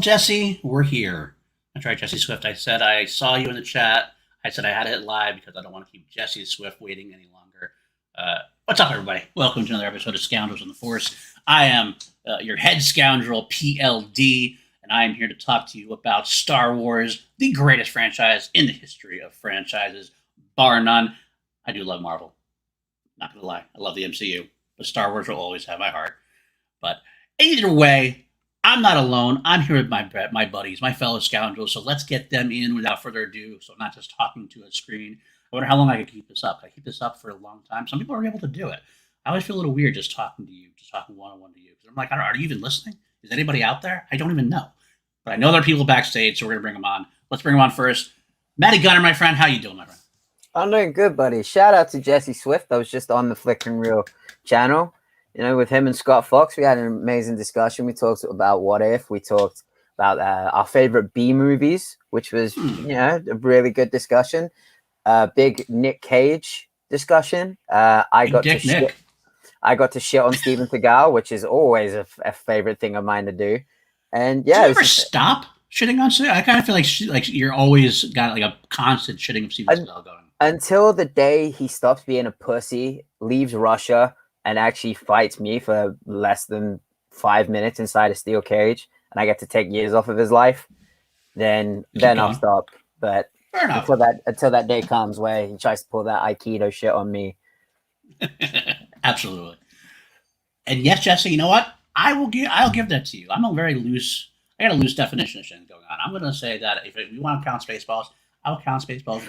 Jesse, we're here. That's right, Jesse Swift. I said I saw you in the chat. I said I had to hit live because I don't want to keep Jesse Swift waiting any longer. What's up, everybody? Welcome to another episode of Scoundrels in the Force. I am your head scoundrel, PLD, and I am here to talk to you about Star Wars, the greatest franchise in the history of franchises, bar none. I do love Marvel. Not going to lie. I love the MCU, but Star Wars will always have my heart. But either way, I'm not alone. I'm here with my buddies, my fellow scoundrels. So let's get them in without further ado. So I'm not just talking to a screen. I wonder how long I could keep this up. Can I keep this up for a long time? Some people are able to do it. I always feel a little weird just talking to you, just talking one-on-one to you. Because I'm like, are you even listening? Is anybody out there? I don't even know. But I know there are people backstage, so we're going to bring them on. Let's bring them on first. Matty Gunner, my friend. How you doing, my friend? I'm doing good, buddy. Shout out to Jesse Swift. I was just on the Flickering Reel channel. You know, with him and Scott Fox, we had an amazing discussion. We talked about What If. We talked about our favorite B movies, which was, you know, a really good discussion. Big Nick Cage discussion. I got to shit on Steven Seagal, which is always a favorite thing of mine to do. And yeah, do you ever stop shitting on Seagal? I kind of feel like you're always got like a constant shitting of Steven Seagal going. Until the day he stops being a pussy, leaves Russia, and actually fights me for less than 5 minutes inside a steel cage, and I get to take years off of his life, then I'll stop. But until that day comes where he tries to pull that Aikido shit on me. Absolutely. And yes, Jesse, you know what? I'll give that to you. I got a loose definition of shit going on. I'm gonna say that if we want to count Spaceballs, I'll count Spaceballs.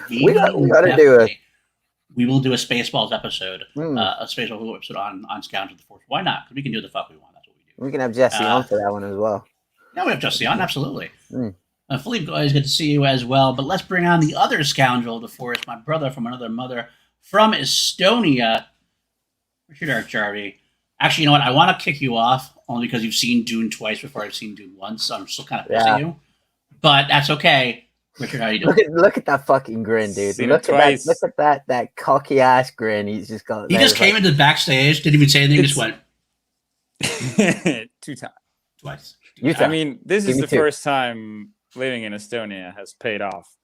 We will do a Spaceballs episode, a Spaceballs episode on Scoundrels of the Force. Why not? Because we can do the fuck we want. That's what we do. We can have Jesse on for that one as well. Yeah, we have Jesse on, absolutely. Philippe, always good to see you as well. But let's bring on the other Scoundrel of the Force, my brother from another mother from Estonia, Richard R. Jarvie. Actually, you know what? I want to kick you off only because you've seen Dune twice before I've seen Dune once. So I'm still kind of pissed at you. But that's okay. Richard, how you doing? Look at that fucking grin, dude. Look at that cocky ass grin. He's just got. He just came into the backstage, didn't even say anything, just went. Twice. I mean, this is the first time living in Estonia has paid off.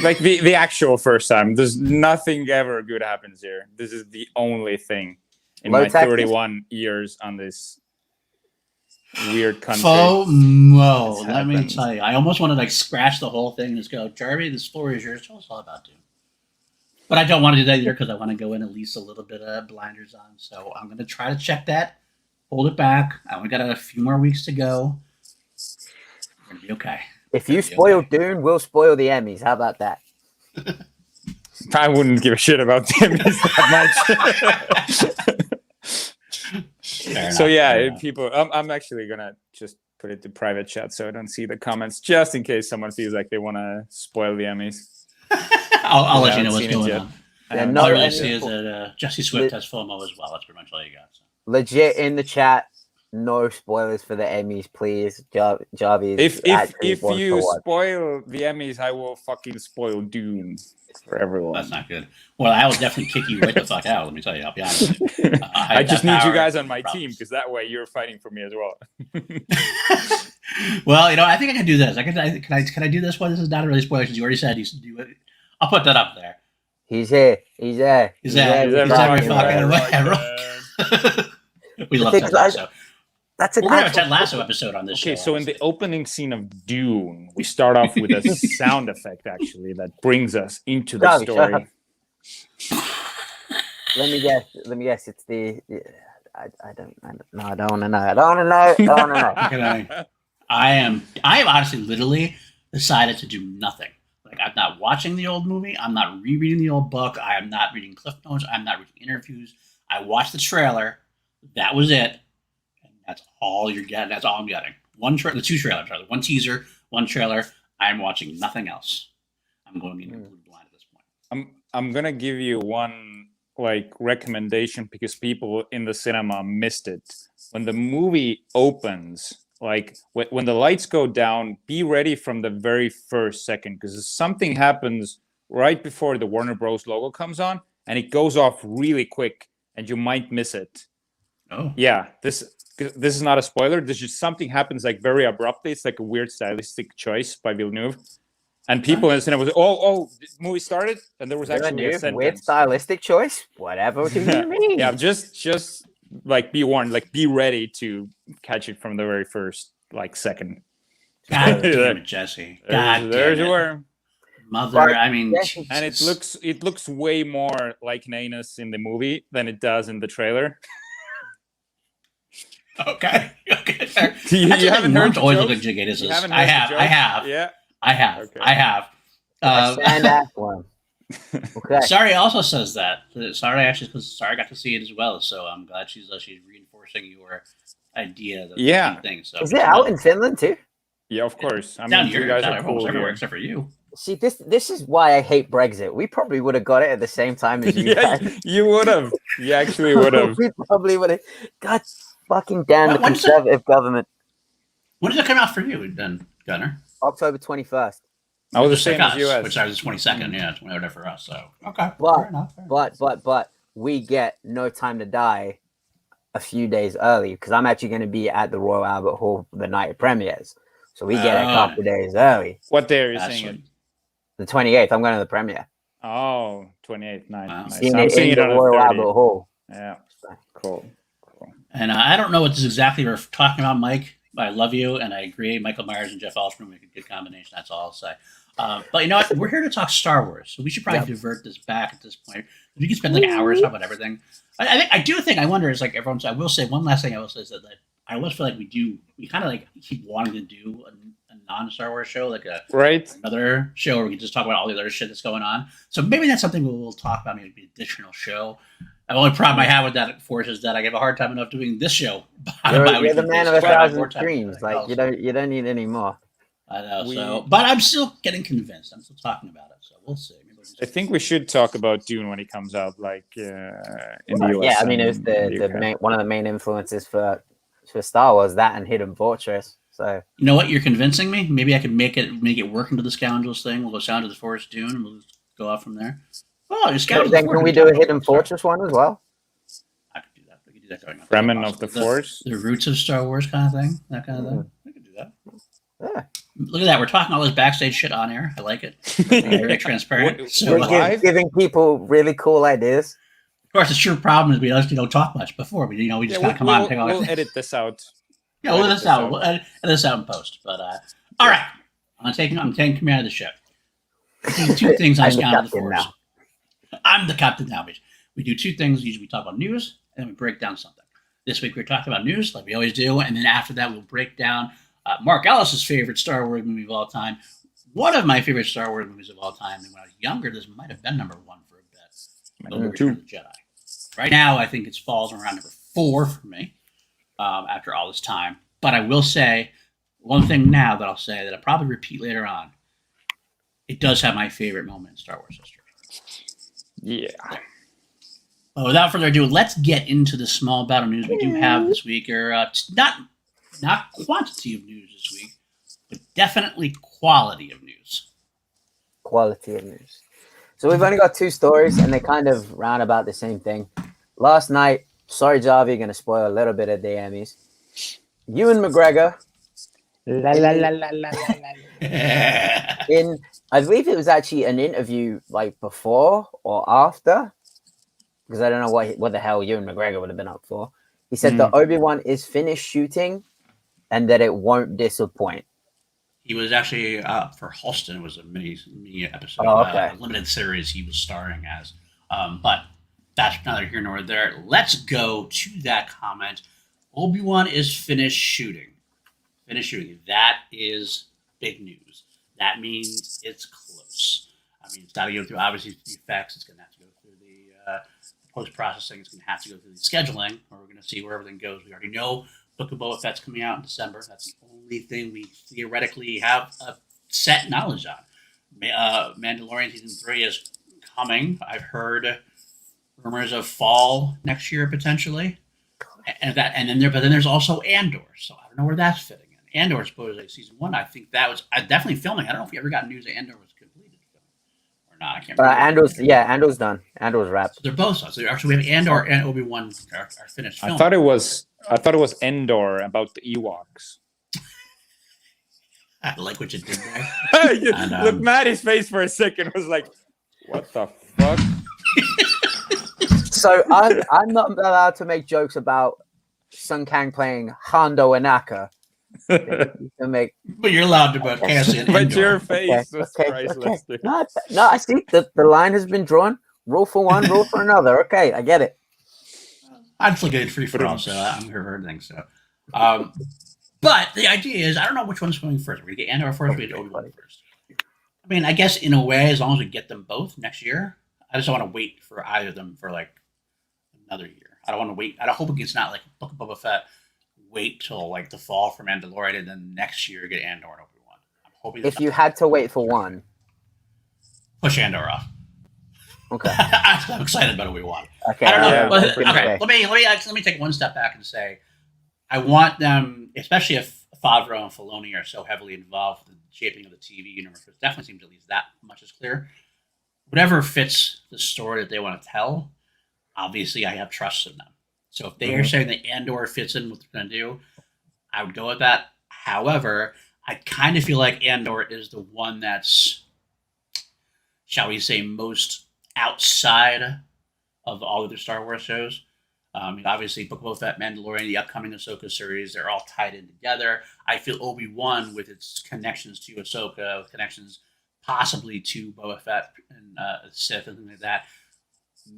Like the actual first time. There's nothing ever good happens here. This is the only thing in my 31 years on this weird country. FOMO. Let me tell you. I almost want to like scratch the whole thing and just go, Jarvie, this floor is yours. Tell us all about Dune. But I don't want to do that either because I want to go in at least a little bit of blinders on. So I'm going to try to check that, hold it back. I only got a few more weeks to go. We're going to be okay. If you spoil Dune, we'll spoil the Emmys. How about that? I wouldn't give a shit about the Emmys that much. So yeah, people. I'm actually gonna just put it to private chat so I don't see the comments, just in case someone feels like they want to spoil the Emmys. I'll let you know what's going on. All I really see is that Jesse Swift has FOMO as well. That's pretty much all you got. So. Legit in the chat. No spoilers for the Emmys, please. Jarvie. If you spoil the Emmys, I will fucking spoil Dune for everyone. That's not good. Well, I will definitely kick you right the fuck out. Let me tell you. I'll be honest. I just need you guys on my team because that way you're fighting for me as well. Well, you know, I think I can do this. Can I do this one? This is not a really spoiler since you already said he's do it. I'll put that up there. He's here. He's there. He's there. We love Ted Lasso. We're going to have a Ted Lasso episode on this show. Okay, so in the opening scene of Dune, we start off with a sound effect, actually, that brings us into the story. Let me guess. It's the... I don't want to know. I am honestly literally decided to do nothing. Like, I'm not watching the old movie. I'm not rereading the old book. I am not reading Cliff Notes. I'm not reading interviews. I watched the trailer. That was it. That's all you're getting. That's all I'm getting. The two trailers, rather. One teaser, one trailer. I'm watching nothing else. I'm going in completely blind at this point. I'm gonna give you one recommendation because people in the cinema missed it. When the movie opens, like when the lights go down, be ready from the very first second because something happens right before the Warner Bros. Logo comes on, and it goes off really quick, and you might miss it. Oh, Yeah, this is not a spoiler. There's just something happens like very abruptly. It's like a weird stylistic choice by Villeneuve. And people in the cinema was, the movie started, and there was actually a Weird sentence. stylistic choice. Whatever do you mean? Yeah, just like be warned, like be ready to catch it from the very first like second. God damn it, Jesse! God There's damn it, where. Mother. I mean, And it looks way more like Nanus in the movie than it does in the trailer. Okay. You haven't heard the always jokes? look like Jiggatus. You haven't I heard the have. jokes? I have. Yeah. I have. Okay. I have. Stand that one. Okay. Sorry also says that. Sorry actually, because Sorry got to see it as well. So I'm glad she's reinforcing your idea. Yeah. Things. So Is it out in Finland too? Yeah, of course. I down mean, here, you guys down are cool everywhere here. except for you. See, this is why I hate Brexit. We probably would have got it at the same time as you Yeah, guys. you would have. You actually would have. We probably would have. God fucking damn the When's conservative government. When did it come out for you, then, Gunnar? October 21st. I was the Just same like as US. Which was the 22nd, yeah, whatever for us. So okay, But- fair enough. But we get No Time to Die a few days early because I'm actually going to be at the Royal Albert Hall the night it premieres. So we get it a couple days early. What day are you That's seeing it? sweet. The 28th, I'm going to the premiere. Oh, 28th night. Wow. Nice. Seeing I'm it seeing in it the on Royal the 30th. Albert Hall. Yeah. Cool. And I don't know what this exactly we're talking about, Mike. But I love you, and I agree. Michael Myers and Jeff Alstrom make a good combination. That's all I'll say. But you know what? We're here to talk Star Wars, so we should probably divert this back at this point. We can spend like hours talking about everything. I wonder is like everyone's. I will say one last thing. I will say is that I always feel like we kind of like keep wanting to do a non-Star Wars show, like another show where we can just talk about all the other shit that's going on. So maybe that's something we'll talk about. Maybe an additional show. The only problem I have with that, of course, is that I have a hard time enough doing this show. You're the man of a thousand more time dreams. than Like else. you don't need any more. I know. But I'm still getting convinced. I'm still talking about it. So we'll see. I think we should talk about Dune when it comes out, like in the US. Yeah, I mean, it was one of the main influences for Star Wars, that and Hidden Fortress. So you know what? You're convincing me. Maybe I can make it work into the Scoundrels thing. We'll go down to the Forest Dune, and we'll just go off from there. Oh, the Scoundrels. then can we do a Hidden Fortress one as well? I could do that. We could do that going up. Remnant of the Force. The roots of Star Wars kind of thing. That kind of thing. We could do that. Yeah. Look at that. We're talking all this backstage shit on air. I like it. Very transparent. So, We're giving people really cool ideas. of course, the true problem is we don't talk much before. We just kind of come on and pick on. We'll edit this out. Yeah, we'll edit this out. We'll edit this out in post. But all right, I'm taking command of the ship. We do two things on Scoundrels of the Force. I'm the captain now. We do two things. Usually we talk about news and then we break down something. This week we're talking about news like we always do, and then after that we'll break down Mark Ellis's favorite Star Wars movie of all time. One of my favorite Star Wars movies of all time, and when I was younger, this might have been number one for a bit. Number Return of the Jedi. Right now, I think it falls around number 4 for me after all this time. But I will say one thing now that I'll say that I'll probably repeat later on. It does have my favorite moment in Star Wars history. Yeah. But without further ado, let's get into the small battle news we do have this week. Or not quantity of news this week, but definitely quality of news. Quality of news. So we've only got 2 stories, and they kind of round about the same thing. Last night, sorry, Jarvie, going to spoil a little bit of the Emmys. Ewan McGregor. In, I believe it was actually an interview like before or after, because I don't know what the hell Ewan McGregor would have been up for. He said that Obi-Wan is finished shooting and that it won't disappoint. He was actually for Halston. It was a mini episode, okay. A limited series he was starring as. But that's neither here nor there. Let's go to that comment. Obi-Wan is finished shooting. Finished shooting. That is big news. That means it's close. I mean, it's got to go through, obviously, the effects. It's going to have to go through the post-processing. It's going to have to go through the scheduling, or we're going to see where everything goes. We already know Book of Boba Fett's coming out in December. That's the only thing we theoretically have a set knowledge on. Mandalorian Season 3 is coming. I've heard rumors of fall next year, potentially. But then there's also Andor. So I don't know where that's fitting in. Andor supposedly Season 1. I think that was definitely filming. I don't know if we ever got news that Andor was completed or or not. I can't remember. Andor's done. Andor's wrapped. So they're both done. So actually, we have Andor and Obi-Wan are finished. I thought it was Endor about the Ewoks. I like what you did there. And, look, Maddie's face for a second was like, "What the fuck?" So I'm not allowed to make jokes about Sun Kang playing Hondo Anaka. But you're allowed to put Cassie and But Endor. your face was priceless. Okay. No, I see the line has been drawn. Rule for one, rule for another. Okay, I get it. I'd still get it free for all, so I'm here for everything. So, but the idea is, I don't know which one's going first. We're gonna get Andor first. We get Obi-Wan first. I mean, I guess in a way, as long as we get them both next year, I just don't want to wait for either of them for like another year. I don't want to wait. I hope it's not like Book of Boba Fett. Wait till like the fall for Mandalorian, and then next year get Andor and Obi-Wan. I'm hoping. If you had to wait for one, push Andor off. Okay. I'm excited about Obi-Wan. Okay. I don't know. Yeah, Okay. Let me take one step back and say, I want them, especially if Favreau and Filoni are so heavily involved in the shaping of the TV universe, which definitely seems at least that much is clear. Whatever fits the story that they want to tell, obviously I have trust in them. So if they are saying that Andor fits in what they're going to do, I would go with that. However, I kind of feel like Andor is the one that's, shall we say, most outside of all of the Star Wars shows. Obviously, Book of Boba Fett, Mandalorian, the upcoming Ahsoka series, they're all tied in together. I feel Obi-Wan, with its connections to Ahsoka, connections possibly to Boba Fett and Sith and things like that,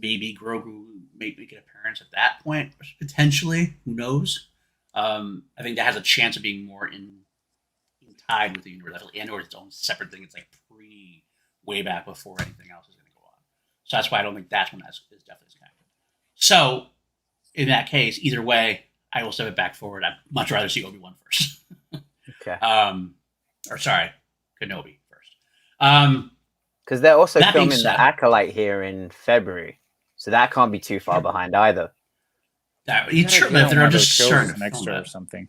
maybe Grogu may make an appearance at that point, potentially. Who knows? I think that has a chance of being more in tied with the universe. Andor is its own separate thing. It's like way back before anything else is going to go on. So that's why I don't think that's one is definitely connected. So in that case, either way, I will step it back forward. I'd much rather see Obi-Wan first. Okay. Kenobi first. Because they're also That being filming said- the Acolyte here in February, so that can't be too far behind either. Sure, but if there are just certain an extra film or something.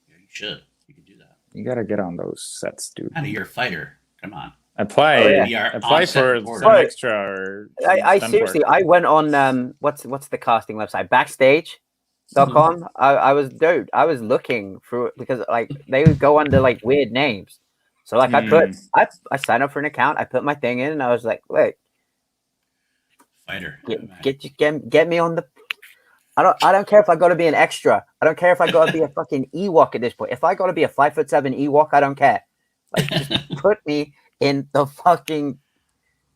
Yeah, you should. You can do that. You gotta get on those sets, dude. Out of your fighter. Come on. Apply, Oh, yeah. apply for On-set some order. extra. Or I stunt seriously, work. I went on what's the casting website, Backstage.com. I was looking through it because like they would go under like weird names. So like I signed up for an account, I put my thing in, and I was like, wait, Fighter. get me on the. I don't care if I got to be an extra. I don't care if I got to be a fucking Ewok at this point. If I got to be a 5'7" Ewok, I don't care. Like, just put me in the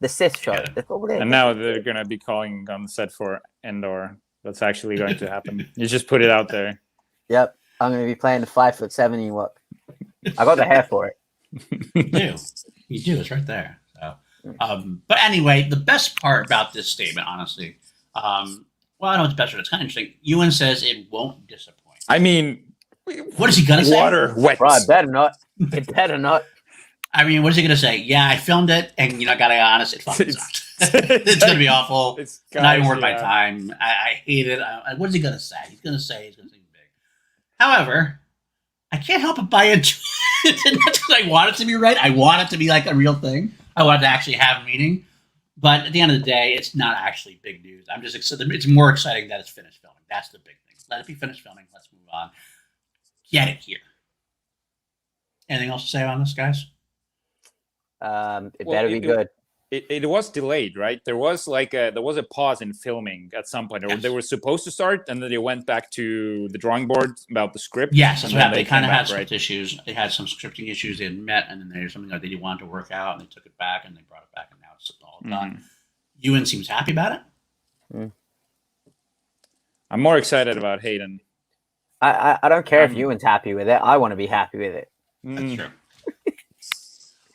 Sith show. Yeah. That's all it is. And now they're gonna be calling on set for Endor. That's actually going to happen. You just put it out there. Yep, I'm going to be playing the 5'7" Ewok. I got the hair for it. You do. It's right there. So, but anyway, the best part about this statement, honestly, well, I know it's best, but it's kind of interesting. Ewan says it won't disappoint. I mean, What is he gonna say? water wet. Bro, it better not. It better not. I mean, what is he gonna say? Yeah, I filmed it, and gotta be honest, it fucking sucked. It's gonna be awful. It's not even worth my time. I hate it. What is he gonna say? He's gonna say big. However, I can't help but buy into it. And that's because I want it to be right. I want it to be like a real thing. I want it to actually have meaning. But at the end of the day, it's not actually big news. I'm just excited. It's more exciting that it's finished filming. That's the big thing. Let it be finished filming. Let's move on. Get it here. Anything else to say on this, guys? It better be good. It was delayed, right? There was a pause in filming at some point. Yes. They were supposed to start, and then they went back to the drawing board about the script. Yes, that's what happened. They kind of came had back, script issues. They had some scripting issues they had met, and then there's something that they wanted to work out, and they took it back, and they brought it back, and now it's all done. Ewan seems happy about it. I'm more excited about Hayden. I don't care if Ewan's happy with it. I want to be happy with it. That's true.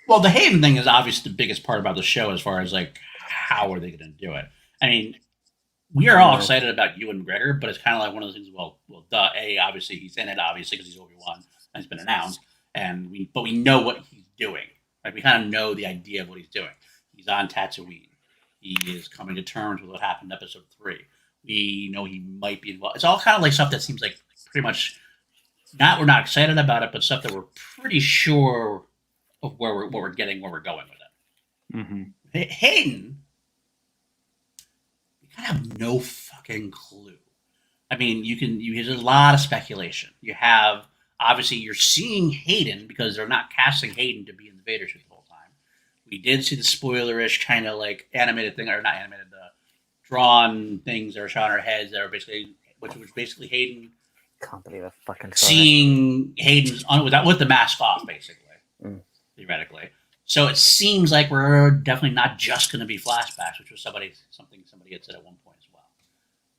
Well, the Hayden thing is obviously the biggest part about the show as far as like how are they going to do it. I mean, we are all excited about Ewan McGregor, but it's kind of like one of those things. Well, duh. Obviously he's in it, obviously because he's Obi-Wan and it's been announced, but we know what he's doing. Like we kind of know the idea of what he's doing. He's on Tatooine. He is coming to terms with what happened in Episode 3. We know he might be involved. It's all kind of like stuff that seems like pretty much we're not excited about it, but stuff that we're pretty sure of what we're getting, where we're going with it. Hayden, you kind of have no fucking clue. I mean, there's a lot of speculation. You have, obviously, you're seeing Hayden because they're not casting Hayden to be in the Vader suit the whole time. We did see the spoilerish kind of like animated thing, or not animated, drawn things that are shot on our heads that are basically, which was basically Hayden. Can't believe I fucking seeing Hayden's with the mask off, basically, theoretically. So it seems like we're definitely not just going to be flashbacks, which was something somebody had said at one point as well,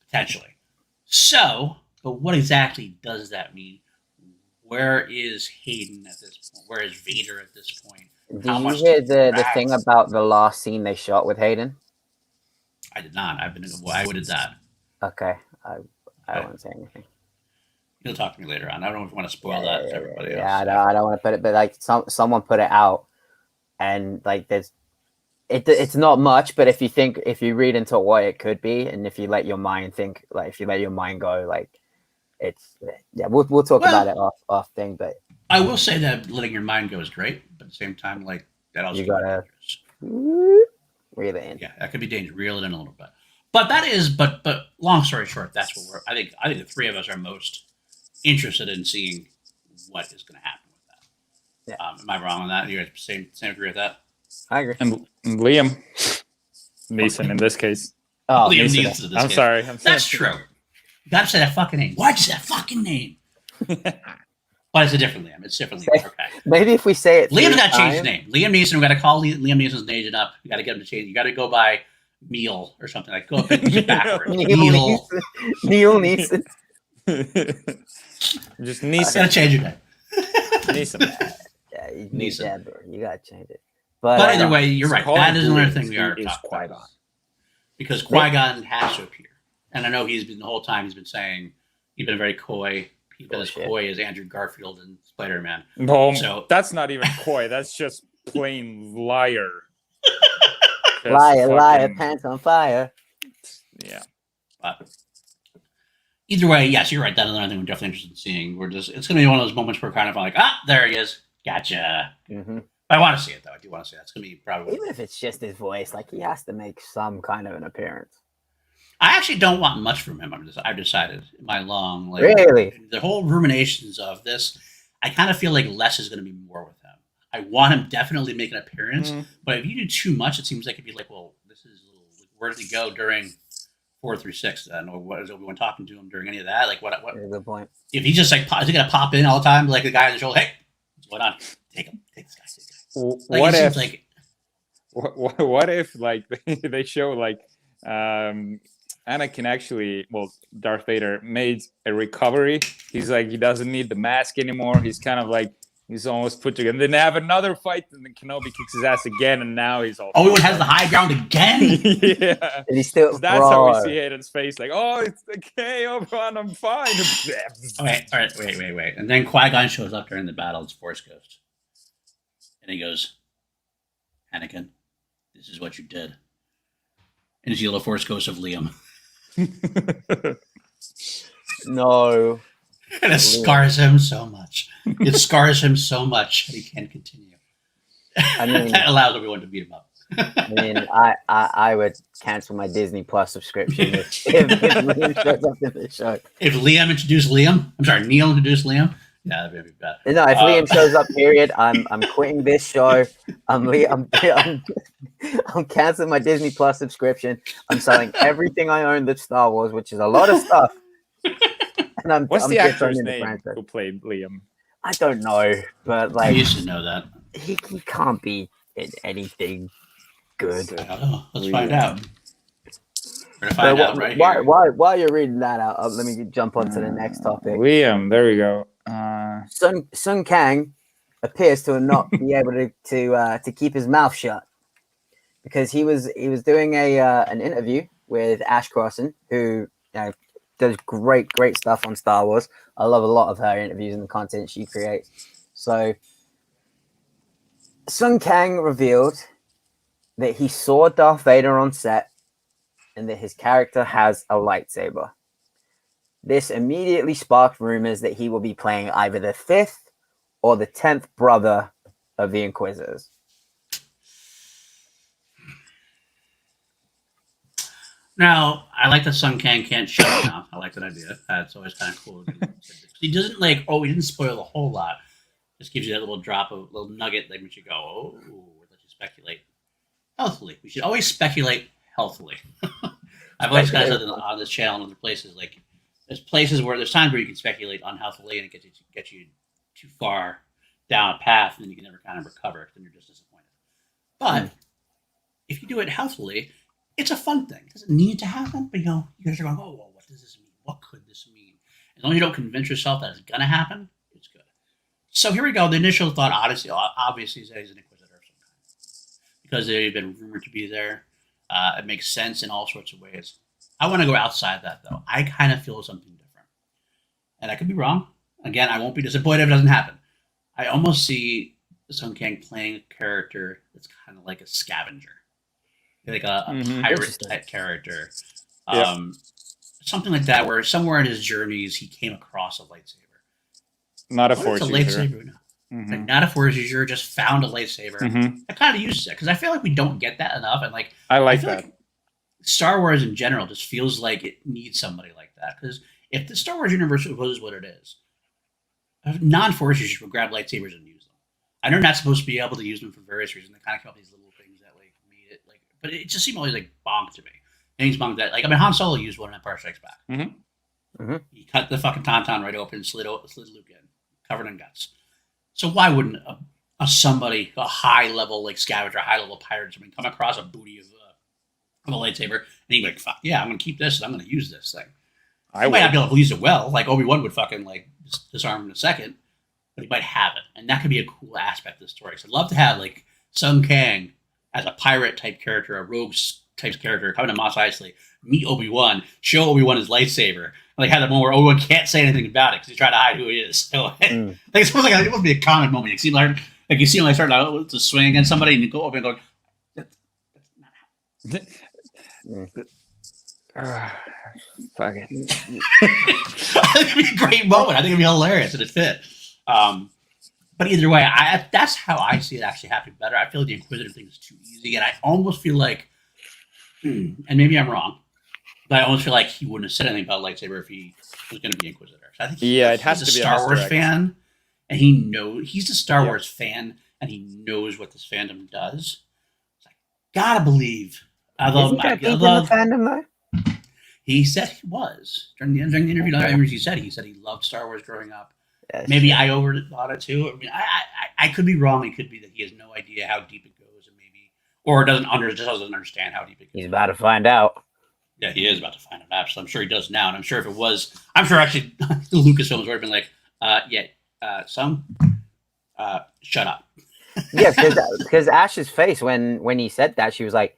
potentially. So, but what exactly does that mean? Where is Hayden at this point? Where is Vader at this point? Did you hear the thing about the last scene they shot with Hayden? I did not. Why did that? Okay, I won't say anything. You'll talk to me later on. I don't know if you want to spoil that to everybody else. Yeah, I don't want to put it, but like someone put it out, and like it's not much, but if you read into what it could be, and if you let your mind think, like if you let your mind go, like we'll talk about it off thing. But I will say that letting your mind go is great, but at the same time, like that also you gotta reel it in. Yeah, that could be dangerous. Reel it in a little bit. But that is, but long story short, that's what I think the three of us are most interested in seeing what is going to happen with that. Yeah. Am I wrong on that? You guys same agree with that? I agree. And Liam Neeson in this case. Oh, Liam Neeson. I'm sorry. That's true. You got to say that fucking name. Why'd you say that fucking name? But it's a different Liam. It's different Liam. Okay. Maybe if we say it, Liam's got to change his name. Liam Neeson. We got to call Liam Neeson's agent up. We got to get him to change. You got to go by Meal or something like. Go up and use it backwards. Neil Neeson. Just Neeson. Gotta change your name. Neeson. Yeah, Neeson. You gotta change it. But either way, you're right. That is another thing we are talking Qui-Gon. about. Because Qui-Gon has to appear. And I know the whole time he's been saying, he's been very coy. He's been as coy as Andrew Garfield and Spider-Man. So that's not even coy. That's just plain liar. Liar, pants on fire. Yeah. But either way, yes, you're right. That's another thing we're definitely interested in seeing. It's going to be one of those moments where we're kind of like, there he is. Gotcha. Mm-hmm. I want to see it, though. I do want to see it. It's going to be probably... Even if it's just his voice, like, he has to make some kind of an appearance. I actually don't want much from him. I've decided in my long... Really? The whole ruminations of this, I kind of feel like less is going to be more with him. I want him definitely to make an appearance, but if you do too much, it seems like it'd be like, well, this is a little... Where did he go during 4 through 6 then? Or what is Obi-Wan talking to him during any of that? Like, what? That's a good point. If he just, like, is he going to pop in all the time, like the guy on the shoulder, hey, what's going on? Take him. Take this guy. Like, what if like they show like Anakin actually, Darth Vader made a recovery. He's like, he doesn't need the mask anymore. He's kind of like, he's almost put together. And then they have another fight, and then Kenobi kicks his ass again, and now he's all... Obi-Wan has the high ground again? Yeah. And he's still... That's how we see Hayden's face. Like, oh, it's okay, Obi-Wan, I'm fine. Okay, all right, wait. And then Qui-Gon shows up during the battle as Force Ghost. And he goes, Anakin, this is what you did. And it's the little Force Ghost of Liam. No. And it scars him so much. It scars him so much that he can't continue. I mean, that allows everyone to beat him up. I mean, I would cancel my Disney Plus subscription if Liam shows up in the show. If Liam introduced Liam, I'm sorry, Neil introduced Liam. Yeah, that'd be bad. No, if Liam shows up, period, I'm quitting this show. I'm canceling my Disney Plus subscription. I'm selling everything I own that's Star Wars, which is a lot of stuff. And What's the actor's name who played Liam? I don't know, but like you should know that. He can't be in anything good. I don't know. Let's find out. We're gonna find out right here. While you're reading that out, let me jump on to the next topic. Liam, there we go. Sun Kang appears to not be able to keep his mouth shut because he was doing an interview with Ash Crossan, who does great stuff on Star Wars. I love a lot of her interviews and the content she creates. So Sun Kang revealed that he saw Darth Vader on set and that his character has a lightsaber. This immediately sparked rumors that he will be playing either the 5th or the 10th brother of the Inquisitors. Now, I like that Sun Kang can't shut it down. I like that idea. That's always kind of cool. He doesn't he didn't spoil a whole lot. Just gives you that little drop of little nugget that makes you go, oh, let you speculate healthily. We should always speculate healthily. I've always kind of said on this channel and other places, like there's times where you can speculate unhealthily and it gets you too far down a path and then you can never kind of recover. Then you're just disappointed. But if you do it healthily, it's a fun thing. It doesn't need to happen, but you guys are going, oh, well, what does this mean? What could this mean? As long as you don't convince yourself that it's going to happen, it's good. So here we go. The initial thought, obviously, is that he's an Inquisitor of some kind. Because they've been rumored to be there. It makes sense in all sorts of ways. I want to go outside that, though. I kind of feel something different. And I could be wrong. Again, I won't be disappointed if it doesn't happen. I almost see Sun Kang playing a character that's kind of like a scavenger. Like a pirate type character. Something like that, where somewhere in his journeys he came across a lightsaber. Not a force user. Lightsaber? No. Like, not a force user, just found a lightsaber. I kind of uses it because I feel like we don't get that enough. And like I like that. Like Star Wars in general just feels like it needs somebody like that. Because if the Star Wars universe was what it is, non-force users will grab lightsabers and use them. I know they're not supposed to be able to use them for various reasons. They kind of come up with these little things that like made it like, but it just seemed always like bonk to me. Things bonk that Han Solo used one in Empire Strikes Back. He cut the fucking tauntaun right open, slid Luke in, covered in guts. So why wouldn't a high level like scavenger, high level pirate, somebody come across a booty of a lightsaber and he'd be like, fuck yeah, I'm gonna keep this and I'm gonna use this thing. I might not be able to use it well, like Obi-Wan would fucking like disarm in a second, but he might have it, and that could be a cool aspect of the story. So I'd love to have like Sun Kang as a pirate type character, a rogue type character coming to Mos Eisley, meet Obi-Wan, show Obi-Wan his lightsaber, like have the moment where Obi-Wan can't say anything about it because he's trying to hide who he is. So like it's almost like it would be a comic moment. You see him like starting to swing against somebody, and you go over and go, that's not happening. Fuck it. I think it'd be a great moment. I think it'd be hilarious and it'd fit. But either way, that's how I see it actually happening better. I feel like the Inquisitor thing is too easy, and I almost feel like, and maybe I'm wrong, but I almost feel like he wouldn't have said anything about lightsaber if he was going to be Inquisitor. So I think it has to be a Star Wars fan, and he's a Star Wars fan, and he knows what this fandom does. So I gotta believe. I love the fandom though. He said he was during the interview. He said he loved Star Wars growing up. Maybe I overthought it too. I mean, I could be wrong. It could be that he has no idea how deep it goes, and maybe, or doesn't understand how deep it goes. He's about to find out. Yeah, he is about to find out. So I'm sure he does now, and I'm sure actually Lucasfilm has already been like, shut up. Yeah, because Ash's face when he said that, she was like,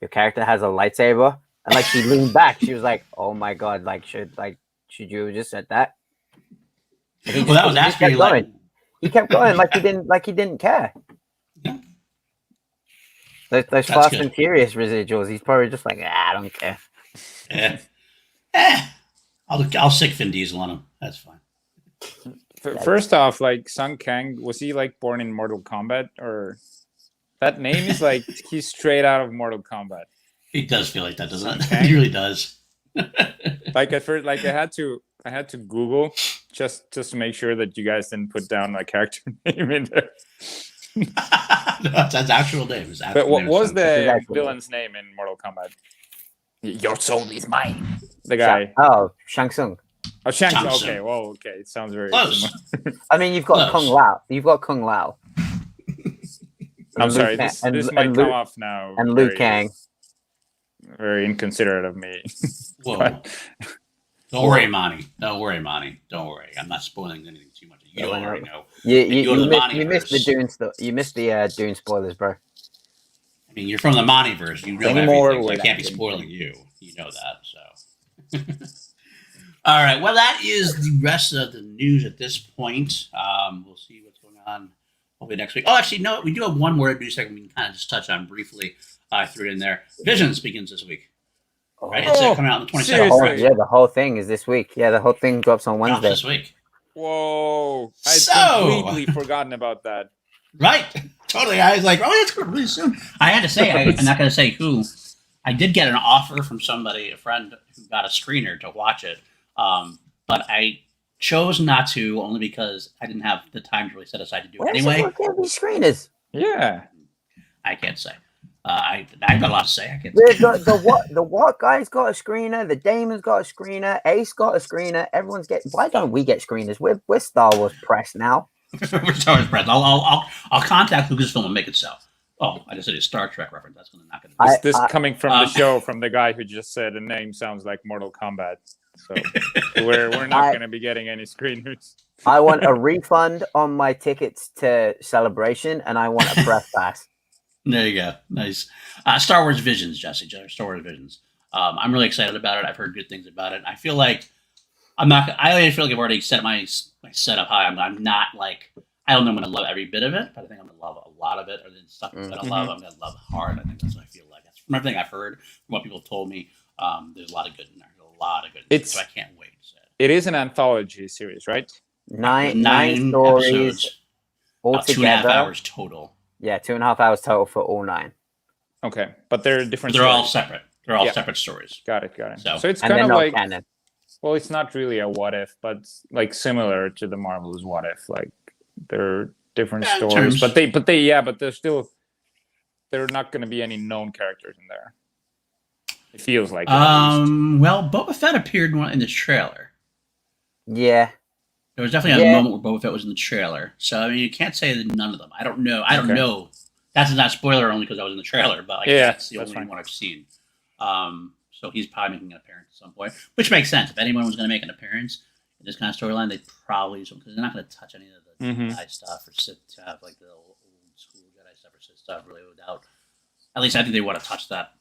"Your character has a lightsaber," and like she leaned back. She was like, "Oh my god! Should you have just said that?" That was actually like he kept going like he didn't care. Yeah. Those Fast and Furious residuals. He's probably just like, I don't care. Yeah. I'll stick Vin Diesel on him. That's fine. First off, like Sun Kang, was he like born in Mortal Kombat, or that name is like he's straight out of Mortal Kombat? He does feel like that, doesn't it? He really does. Like at first, like I had to Google just to make sure that you guys didn't put down my character name in there. No, that's actual name. But what was the villain's name in Mortal Kombat? Your soul is mine. The guy. Shang Tsung. Oh, Shang Tsung. Okay, well, okay. It sounds very close. I mean, you've got Kung Lao. You've got Kung Lao. I'm sorry. This might come off now. And Liu Kang. Very inconsiderate of me. Whoa. Don't worry, Monty. Don't worry. I'm not spoiling anything too much. You don't already know. You missed the Dune You missed the Dune spoilers, bro. I mean, you're from the Montyverse. You know everything. So I can't be spoiling you. You know that. So. All right. Well, that is the rest of the news at this point. We'll see what's going on hopefully next week. Oh, actually, no. We do have one more news segment we can kind of just touch on briefly. I threw it in there. Visions begins this week. Right? It's coming out on the 22nd. Yeah, the whole thing is this week. Yeah, the whole thing drops on Wednesday. This week. Whoa. I'd completely forgotten about that. Right. Totally. I was like, oh, it's really soon. I had to say, I'm not going to say who, I did get an offer from somebody, a friend who got a screener to watch it, but I chose not to only because I didn't have the time to really set aside to do it anyway. Where's the screeners? Yeah. I can't say. I've got a lot to say. I can't. The what guy's got a screener. The Damon's got a screener. Ace got a screener. Everyone's getting. Why don't we get screeners? We're Star Wars press now. We're Star Wars press. I'll contact Lucasfilm and make it so. Oh, I just did a Star Trek reference. That's going to knock it. Is this coming from the show from the guy who just said a name sounds like Mortal Kombat? So we're not going to be getting any screeners. I want a refund on my tickets to Celebration, and I want a press pass. There you go. Nice. Star Wars Visions, Jesse. Star Wars Visions. I'm really excited about it. I've heard good things about it. I feel like I'm not. I feel like I've already set my setup high. I'm not like. I don't know I'm going to love every bit of it, but I think I'm going to love a lot of it. Or then stuff I'm going to love, I'm going to love hard. I think that's what I feel like. That's from everything I've heard, from what people have told me. There's a lot of good in there. There's a lot of good. So I can't wait. It is an anthology series, right? Nine stories altogether. 2.5 hours total. Yeah, 2.5 hours total for all 9. Okay, but they're different. They're all separate. They're all separate stories. Got it. So it's and kind of like canon. Well, it's not really a what if, but like similar to the Marvel's what if. Like they're different stories, but they're not going to be any known characters in there. It feels like. Well, Boba Fett appeared in the trailer. Yeah. There was definitely a moment where Boba Fett was in the trailer. So, I mean, you can't say that none of them. I don't know. I don't know. That's not a spoiler only because I was in the trailer, but that's the only one I've seen. So he's probably making an appearance at some point, which makes sense. If anyone was going to make an appearance in this kind of storyline, they'd probably, because they're not going to touch any of the Jedi stuff or Sith stuff, like the old school Jedi stuff or Sith stuff, really, without. At least I think they want to touch that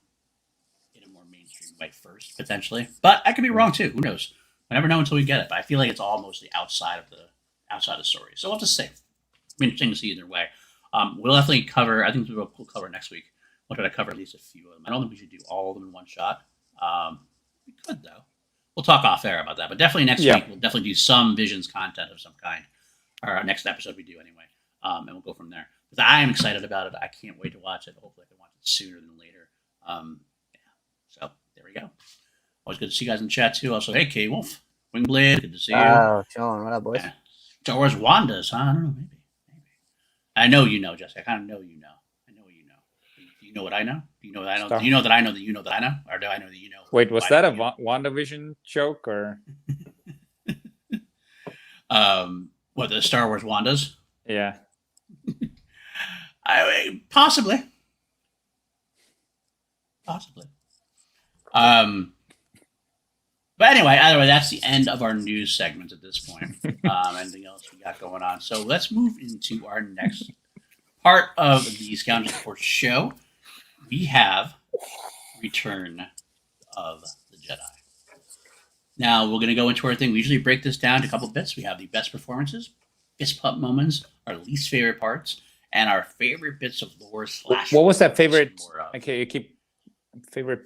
in a more mainstream way first, potentially. But I could be wrong, too. Who knows? I never know until we get it, but I feel like it's all mostly outside of the story. So we'll have to see. It'll be interesting to see either way. We'll definitely cover. I think we'll cover next week. We'll try to cover at least a few of them. I don't think we should do all of them in one shot. We could though. We'll talk off air about that, but definitely next week we'll definitely do some Visions content of some kind. Or our next episode we do anyway, and we'll go from there. Because I am excited about it. I can't wait to watch it. Hopefully, I can watch it sooner than later. So there we go. Always good to see you guys in the chat too. Also, hey, K-Wolf, Wingblade, good to see you. Oh, Sean, what up, boys? Yeah. Star Wars Wanda's, huh? I don't know, maybe. I know you know, Jesse. I kind of know you know. I know you know. Do you know what I know? Do you know that I know? Do you know that I know that you know that I know? Or do I know that you know? Wait, was that a WandaVision joke or? What, the Star Wars Wanda's? Yeah. Possibly. But anyway, either way, that's the end of our news segment at this point. Anything else we got going on? So let's move into our next part of the Scoundrels Report show. We have Return of the Jedi. Now, we're going to go into our thing. We usually break this down to a couple bits. We have the best performances, fist pump moments, our least favorite parts, and our favorite bits of lore / What was that favorite? Okay, you keep favorite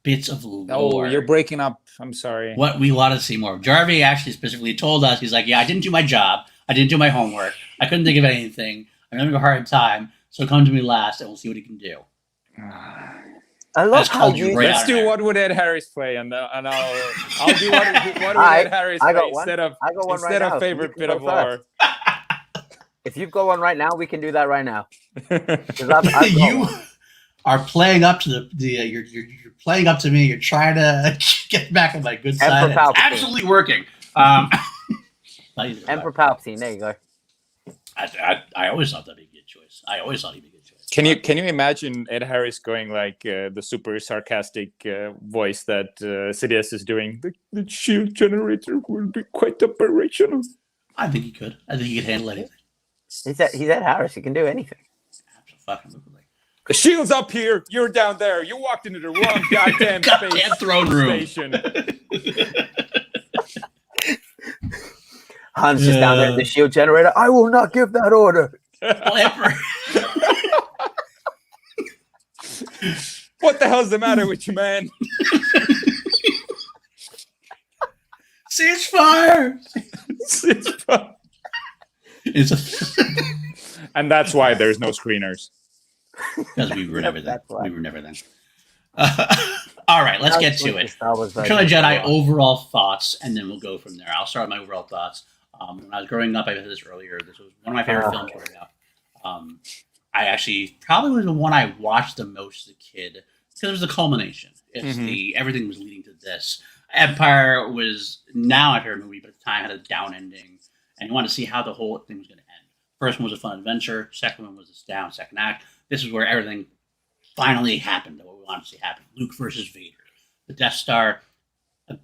bits of lore. Oh, you're breaking up. I'm sorry. What we want to see more. Jarvie actually specifically told us, he's like, yeah, I didn't do my job. I didn't do my homework. I couldn't think of anything. I'm having a hard time. So come to me last and we'll see what he can do. I love how you. Let's do what would Ed Harris play, and I'll do what would Ed Harris play instead of favorite bit of lore. If you've got one right now, we can do that right now. You are playing up to you're playing up to me. You're trying to get back on my good side. It's absolutely working. Emperor Palpatine. There you go. I always thought that'd be a good choice. I always thought he'd be a good choice. Can you imagine Ed Harris going like the super sarcastic voice that Sidious is doing? The shield generator will be quite operational. I think he could. I think he could handle anything. He's Ed Harris. He can do anything. Absolutely. The shield's up here. You're down there. You walked into the wrong goddamn throne room. Station. Han's just down there in the shield generator. I will not give that order. What the hell's the matter with you, man? Ceasefire! And that's why there's no screeners. Because we were never there. We were never there. All right, let's get to it. Return of the Jedi overall thoughts, and then we'll go from there. I'll start with my overall thoughts. When I was growing up, I said this earlier. This was one of my favorite films growing up. I actually probably was the one I watched the most as a kid because it was the culmination. It's everything was leading to this. Empire was now my favorite movie, but at the time had a down ending, and you wanted to see how the whole thing was going to end. First one was a fun adventure. Second one was this down second act. This is where everything finally happened. What we wanted to see happen: Luke versus Vader. The Death Star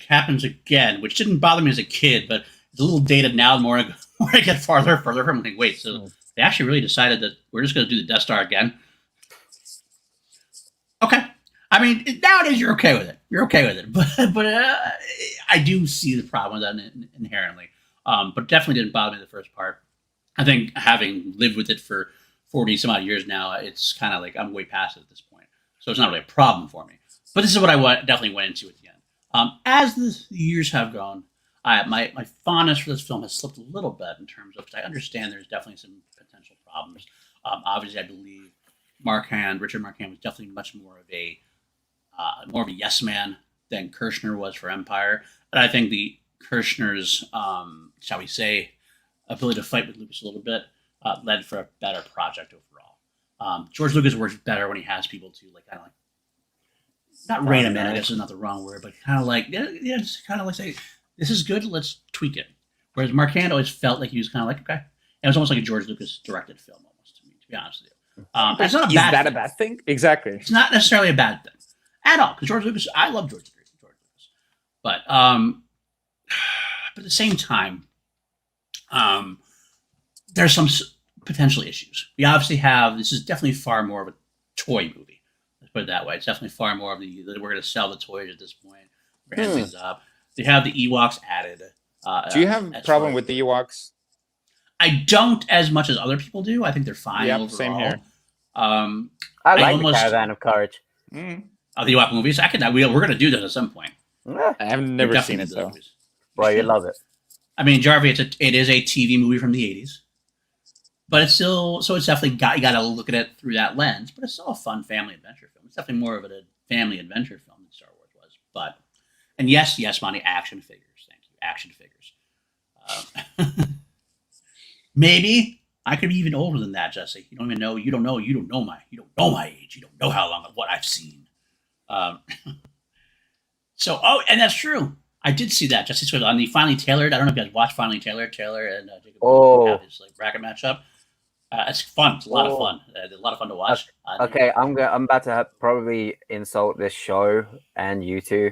happens again, which didn't bother me as a kid, but it's a little dated now. The more I get farther and further from, I'm like, wait, so they actually really decided that we're just going to do the Death Star again? Okay. I mean, nowadays you're okay with it. You're okay with it, but I do see the problem with that inherently. But definitely didn't bother me the first part. I think having lived with it for 40 some odd years now, it's kind of like I'm way past it at this point. So it's not really a problem for me. But this is what I definitely went into at the end. As the years have gone, my fondness for this film has slipped a little bit in terms of, because I understand there's definitely some potential problems. Obviously, I believe Richard Marquand was definitely much more of a yes man than Kirshner was for Empire. And I think the Kirshner's, shall we say, ability to fight with Lucas a little bit led for a better project overall. George Lucas works better when he has people to kind of like not rein him in. I guess is not the wrong word, but kind of like just kind of like say, this is good, let's tweak it. Whereas Marquand always felt like he was kind of like, okay, it was almost like a George Lucas directed film, almost to me, to be honest with you. It's not a bad. Is that a bad thing? Exactly. It's not necessarily a bad thing at all, because George Lucas, I love George Lucas, but at the same time, there's some potential issues. We obviously have, this is definitely far more of a toy movie. Let's put it that way. It's definitely far more of we're going to sell the toys at this point. We're going to things up. They have the Ewoks added. Do you have a problem with the Ewoks? I don't as much as other people do. I think they're fine overall. Same here. I like the Caravan of Courage. The Ewok movies. We're going to do that at some point. I have never seen it, though. Well, you love it. I mean, Jarvie, it is a TV movie from the 80s. But it's still, so it's definitely you got to look at it through that lens. But it's still a fun family adventure film. It's definitely more of a family adventure film than Star Wars was. But, and yes, Monty, action figures. Thank you, action figures. Maybe I could be even older than that, Jesse. You don't know my age. You don't know how long of what I've seen. So, and that's true. I did see that Jesse Swift on the Finally Tailored. I don't know if you guys watched Finally Tailored. Taylor and Jacob have this bracket matchup. It's fun. It's a lot of fun. A lot of fun to watch. Okay, I'm about to probably insult this show and you two.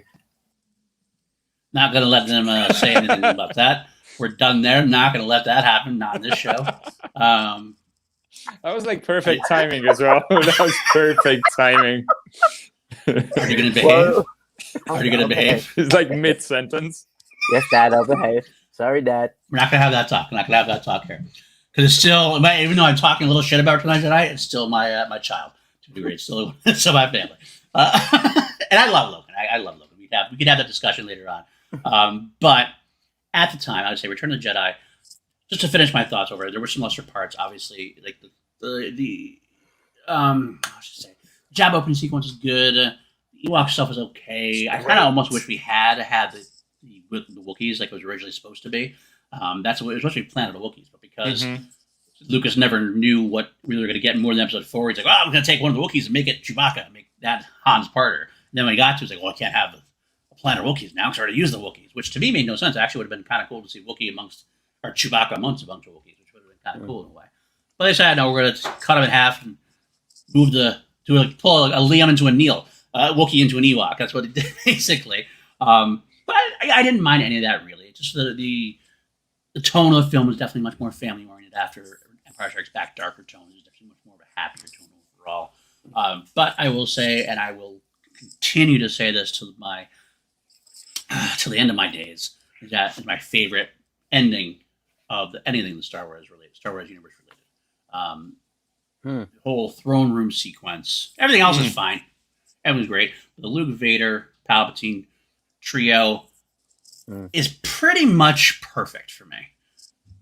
Not gonna let them say anything about that. We're done there. Not gonna let that happen. Not in this show. That was like perfect timing as well. That was perfect timing. Are you gonna behave? Are you gonna behave? It's like mid-sentence. Yes, Dad, I'll behave. Sorry, Dad. We're not gonna have that talk. We're not gonna have that talk here. Because it's still, even though I'm talking a little shit about Return of the Jedi, it's still my child to a degree. It's still my family. And I love Logan. I love Logan. We could have that discussion later on. But at the time, I would say Return of the Jedi. Just to finish my thoughts over it, there were some lesser parts. Obviously, like the Jab opening sequence is good. The Ewok stuff was okay. I kind of almost wish we had the Wookiees like it was originally supposed to be. That's what it was supposed to be Planet of the Wookiees, but because Lucas never knew what we were going to get more than episode 4, he's like, I'm going to take one of the Wookiees and make it Chewbacca, make that Han's partner. And then when he got to, he's like, I can't have a Planet of Wookiees now because I already used the Wookiees, which to me made no sense. It actually would have been kind of cool to see Chewbacca amongst a bunch of Wookiees, which would have been kind of cool in a way. But they said, no, we're going to cut him in half and pull a Liam into a Neil, Wookiee into an Ewok. That's what it did, basically. But I didn't mind any of that, really. It's just the tone of the film was definitely much more family-oriented after Empire Strikes Back. Darker tone. It was definitely much more of a happier tone overall. But I will say, and I will continue to say this till the end of my days, that is my favorite ending of anything the Star Wars universe related. The whole throne room sequence. Everything else is fine. Everything's great. But the Luke, Vader, Palpatine trio is pretty much perfect for me.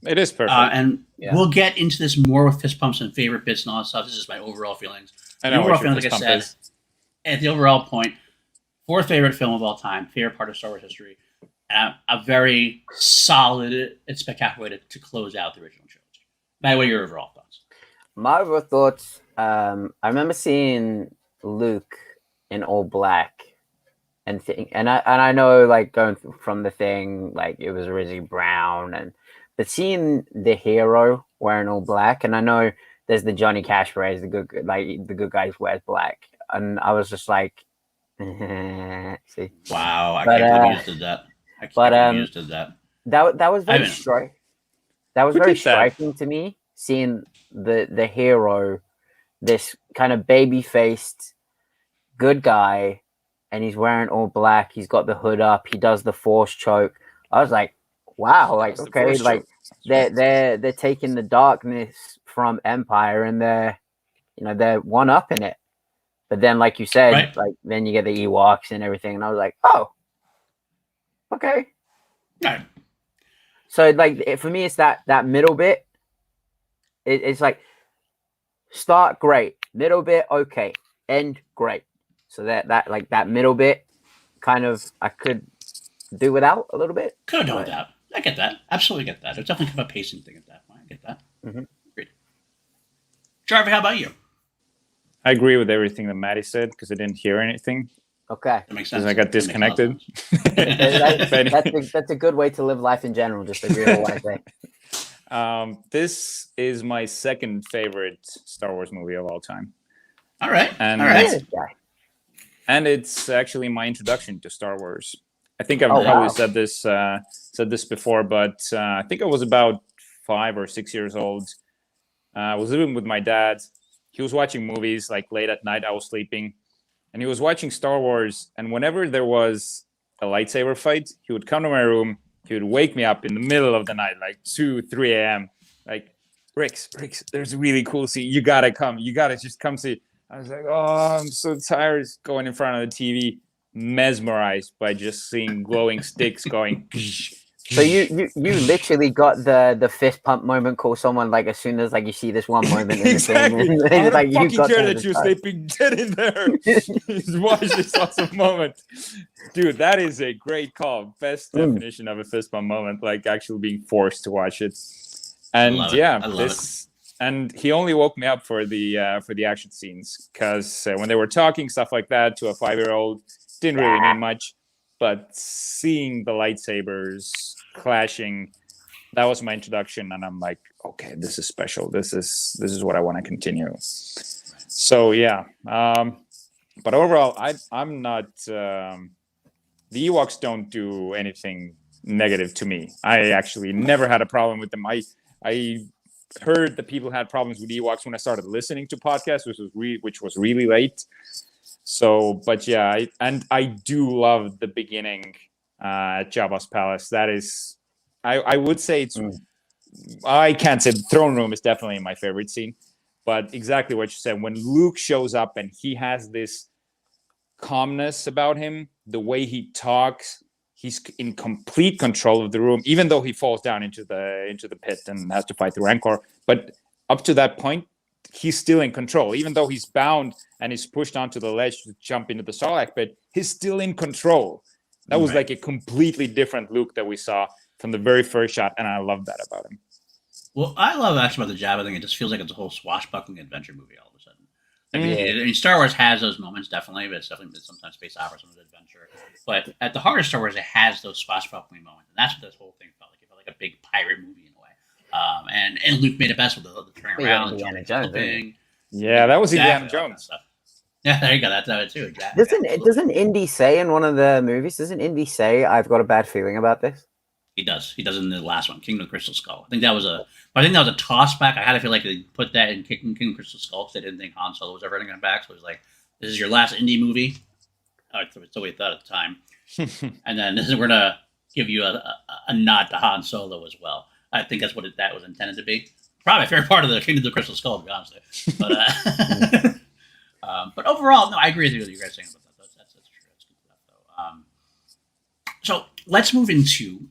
It is perfect. And we'll get into this more with fist pumps and favorite bits and all that stuff. This is my overall feelings. I know overall what your feelings, fist like I pump said, is. at the overall point, fourth favorite film of all time, favorite part of Star Wars history, and a very solid and spectacular way to close out the original trilogy. By the way, your overall thoughts? My overall thoughts. I remember seeing Luke in all black, and I know, like, going from the thing, like, it was originally brown, but seeing the hero wearing all black, and I know there's the Johnny Cash phrase, the good guys wears black, and I was just like, see, wow, I can't believe you just did that. I can't believe you just did that. That was very striking. That was very striking to me, seeing the hero, this kind of baby-faced good guy, and he's wearing all black. He's got the hood up. He does the Force choke. I was like, wow, like, okay, like they're taking the darkness from Empire, and they're one up in it. But then, like you said, right, like, then you get the Ewoks and everything, and I was like, oh, okay. Right. So, like, for me, it's that middle bit. It's like, start great, middle bit okay, end great. So that middle bit, kind of, I could do without a little bit. Could have done without. I get that. Absolutely get that. It's definitely kind of a pacing thing at that point. I get that. Mm-hmm. Great. Jarvis, how about you? I agree with everything that Maddie said because I didn't hear anything. Okay. That makes sense. Because I got disconnected. That's a good way to live life in general, just agree with what I say. This is my second favorite Star Wars movie of all time. All right. And, all right. And it's actually my introduction to Star Wars. I think I've probably said this before, but I think I was about 5 or 6 years old. I was living with my dad. He was watching movies like late at night. I was sleeping, and he was watching Star Wars. And whenever there was a lightsaber fight, he would come to my room. He would wake me up in the middle of the night, like 2, 3 a.m. Like, Bricks, there's a really cool scene. You gotta come. You gotta just come see. I was like, oh, I'm so tired. Going in front of the TV, mesmerized by just seeing glowing sticks going. So you literally got the fist pump moment. Call someone, like, as soon as, like, you see this one moment in exactly. the thing. I don't like, fucking care that you're sleeping. Get in there. Just watch this awesome moment, dude. That is a great call. Best definition of a fist pump moment, like actually being forced to watch it. And and he only woke me up for the action scenes because when they were talking stuff like that to a 5-year-old didn't really mean much. But seeing the lightsabers clashing, that was my introduction, and I'm like, okay, this is special. This is what I want to continue. So yeah, but overall, I'm not. The Ewoks don't do anything negative to me. I actually never had a problem with them. I heard that people had problems with Ewoks when I started listening to podcasts, which was really late. So, but yeah, I do love the beginning at Jabba's palace. That is, I would say it's. I can't say the throne room is definitely my favorite scene, but exactly what you said. When Luke shows up and he has this calmness about him, the way he talks, he's in complete control of the room, even though he falls down into the pit and has to fight the Rancor. But up to that point, he's still in control, even though he's bound and he's pushed onto the ledge to jump into the Sarlacc pit. He's still in control. That was like a completely different Luke that we saw from the very first shot, and I love that about him. Well, I love actually about the Jabba thing. It just feels like it's a whole swashbuckling adventure movie all of a sudden. I mean, Star Wars has those moments, definitely, but it's definitely sometimes space opera, sometimes adventure. But at the heart of Star Wars, it has those swashbuckling moments, and that's what this whole thing felt like. It felt like a big pirate movie in a way. And Luke made it best with the turning around, Indiana Jones. Yeah, that was Indiana Jones. Yeah, there you go. That's it too. Exactly. Doesn't Indy say in one of the movies? Doesn't Indy say, "I've got a bad feeling about this"? He does. He does in the last one, Kingdom of Crystal Skull. I think that was a toss back. I had to feel like they put that in Kingdom of Crystal Skull because they didn't think Han Solo was ever going to come back. So it was like, this is your last Indy movie. So we thought at the time. And then we're gonna give you a nod to Han Solo as well. I think that's what that was intended to be. Probably a fair part of the Kingdom of the Crystal Skull, to be honest with you. But overall, no, I agree with you guys saying about that. That's true. That's good stuff, though. So let's move into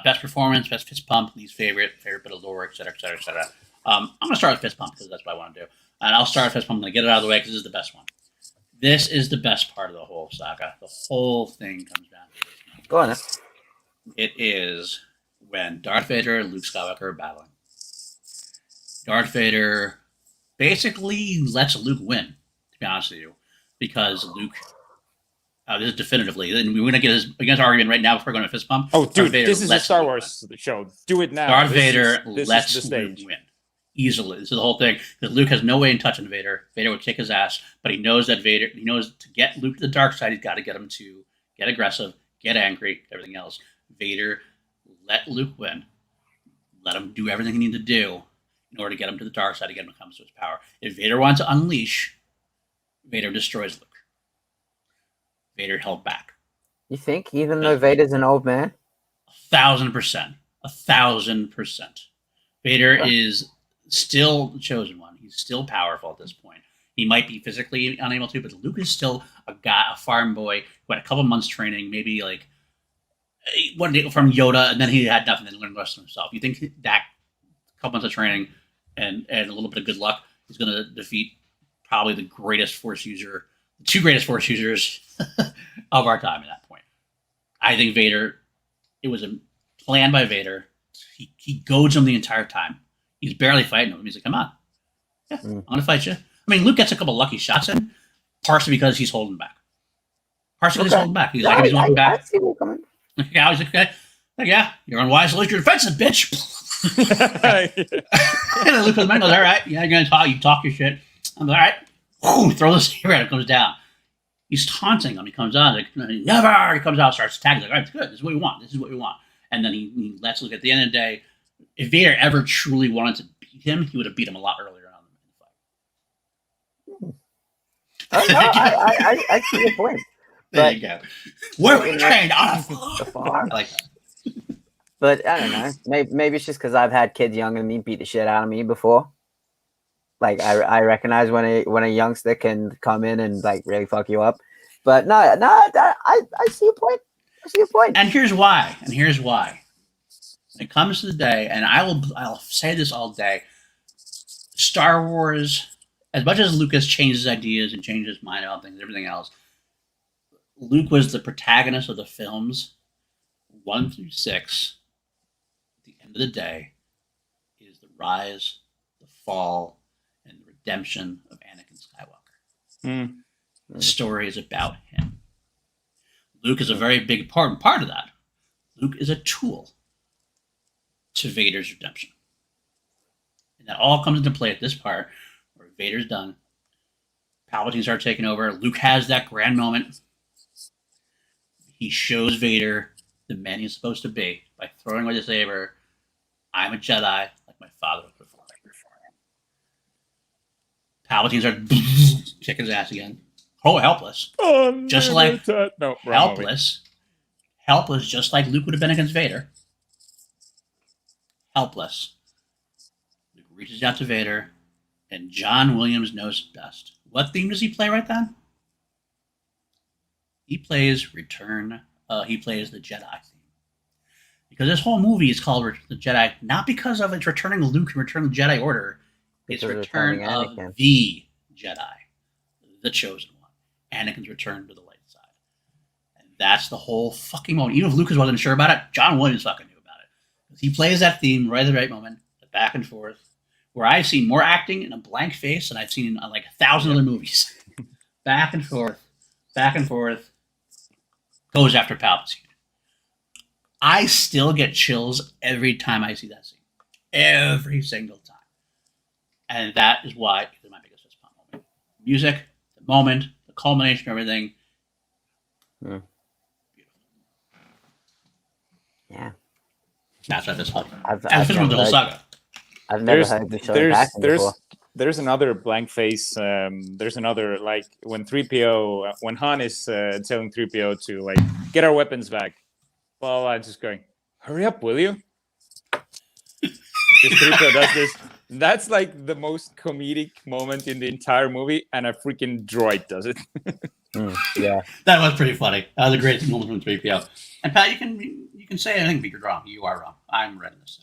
best performance, best fist pump, least favorite bit of lore, et cetera, et cetera, et cetera. I'm going to start with fist pump because that's what I want to do. And I'll start with fist pump and get it out of the way because this is the best one. This is the best part of the whole saga. The whole thing comes down to this. Go on. Then. It is when Darth Vader and Luke Skywalker are battling. Darth Vader basically lets Luke win, to be honest with you, because Luke. This is definitively, and we're going to get against argument right now before going to fist bump. Oh, dude, this is a Star Wars show. Do it now. Darth Vader lets Luke win easily. This is the whole thing because Luke has no way in touching Vader. Vader would kick his ass, but he knows that he knows to get Luke to the dark side, he's got to get him to get aggressive, get angry, everything else. Vader let Luke win, let him do everything he needed to do in order to get him to the dark side, to get him to come to his power. If Vader wants to unleash, Vader destroys Luke. Vader held back. You think, even though Vader's an old man? 1,000%. 1,000%. Vader is still the chosen one. He's still powerful at this point. He might be physically unable to, but Luke is still a guy, a farm boy who had a couple months training, maybe like one day from Yoda, and then he had nothing and learned the rest of himself. You think that couple months of training and a little bit of good luck is going to defeat probably the greatest Force user, the two greatest Force users of our time at that point? I think Vader, it was a plan by Vader. He goads him the entire time. He's barely fighting him. He's like, come on. Yeah, I'm going to fight you. I mean, Luke gets a couple lucky shots in, partially because he's holding back. Partially because he's holding back. He's like, he's holding back. I see where coming. Yeah, I was like, yeah, you're unwise to lose your defensive, bitch. And then Luke goes, all right, yeah, you're going to talk. You talk your shit. I'm like, all right. Whew, throw the saber at him, comes down. He's taunting him. He comes on, like, never. He comes out, starts attacking. Like, all right, it's good. This is what we want. This is what we want. And then he lets Luke. At the end of the day, if Vader ever truly wanted to beat him, he would have beat him a lot earlier on in the fight. I see your point. There you go. We're trained on a farm. I like that. But I don't know. Maybe it's just because I've had kids younger than me beat the shit out of me before. Like I recognize when a youngster can come in and like really fuck you up. But no, I see your point. I see your point. And here's why. When it comes to the day, and I'll say this all day, Star Wars, as much as Lucas changed his ideas and changed his mind about things, everything else, Luke was the protagonist of the films 1 through 6. At the end of the day, is the rise, the fall, and the redemption of Anakin Skywalker. The story is about him. Luke is a very big part of that. Luke is a tool to Vader's redemption. And that all comes into play at this part where Vader's done. Palpatine starts taking over. Luke has that grand moment. He shows Vader the man he's supposed to be by throwing away the saber. I'm a Jedi, like my father was before him. Palpatine starts kicking his ass again. Oh, helpless. Oh, just like helpless. Helpless, just like Luke would have been against Vader. Helpless. Luke reaches out to Vader, and John Williams knows best. What theme does he play right then? He plays he plays the Jedi theme. Because this whole movie is called The Jedi, not because of its returning Luke and Return of the Jedi Order. It's Return of the Jedi, the chosen one. Anakin's return to the light side. And that's the whole fucking moment. Even if Lucas wasn't sure about it, John Williams fucking knew about it. He plays that theme right at the right moment, the back and forth, where I've seen more acting in a blank face than I've seen in like 1,000 other movies. Back and forth, goes after Palpatine. I still get chills every time I see that scene. Every single time. And that is why it is my biggest fist pump moment. Music, the moment, the culmination of everything. Beautiful. Yeah. That's what fist pump. I've the whole saga. I've never heard the show before. There's another blank face. There's another, like, when Han is telling 3PO to, like, get our weapons back. Well, I'm just going, hurry up, will you? This 3PO does this. That's like the most comedic moment in the entire movie, and a freaking droid does it. Yeah, that was pretty funny. That was a great moment from 3PO. And Pat, you can say anything, but you're wrong. You are wrong. I'm reading this.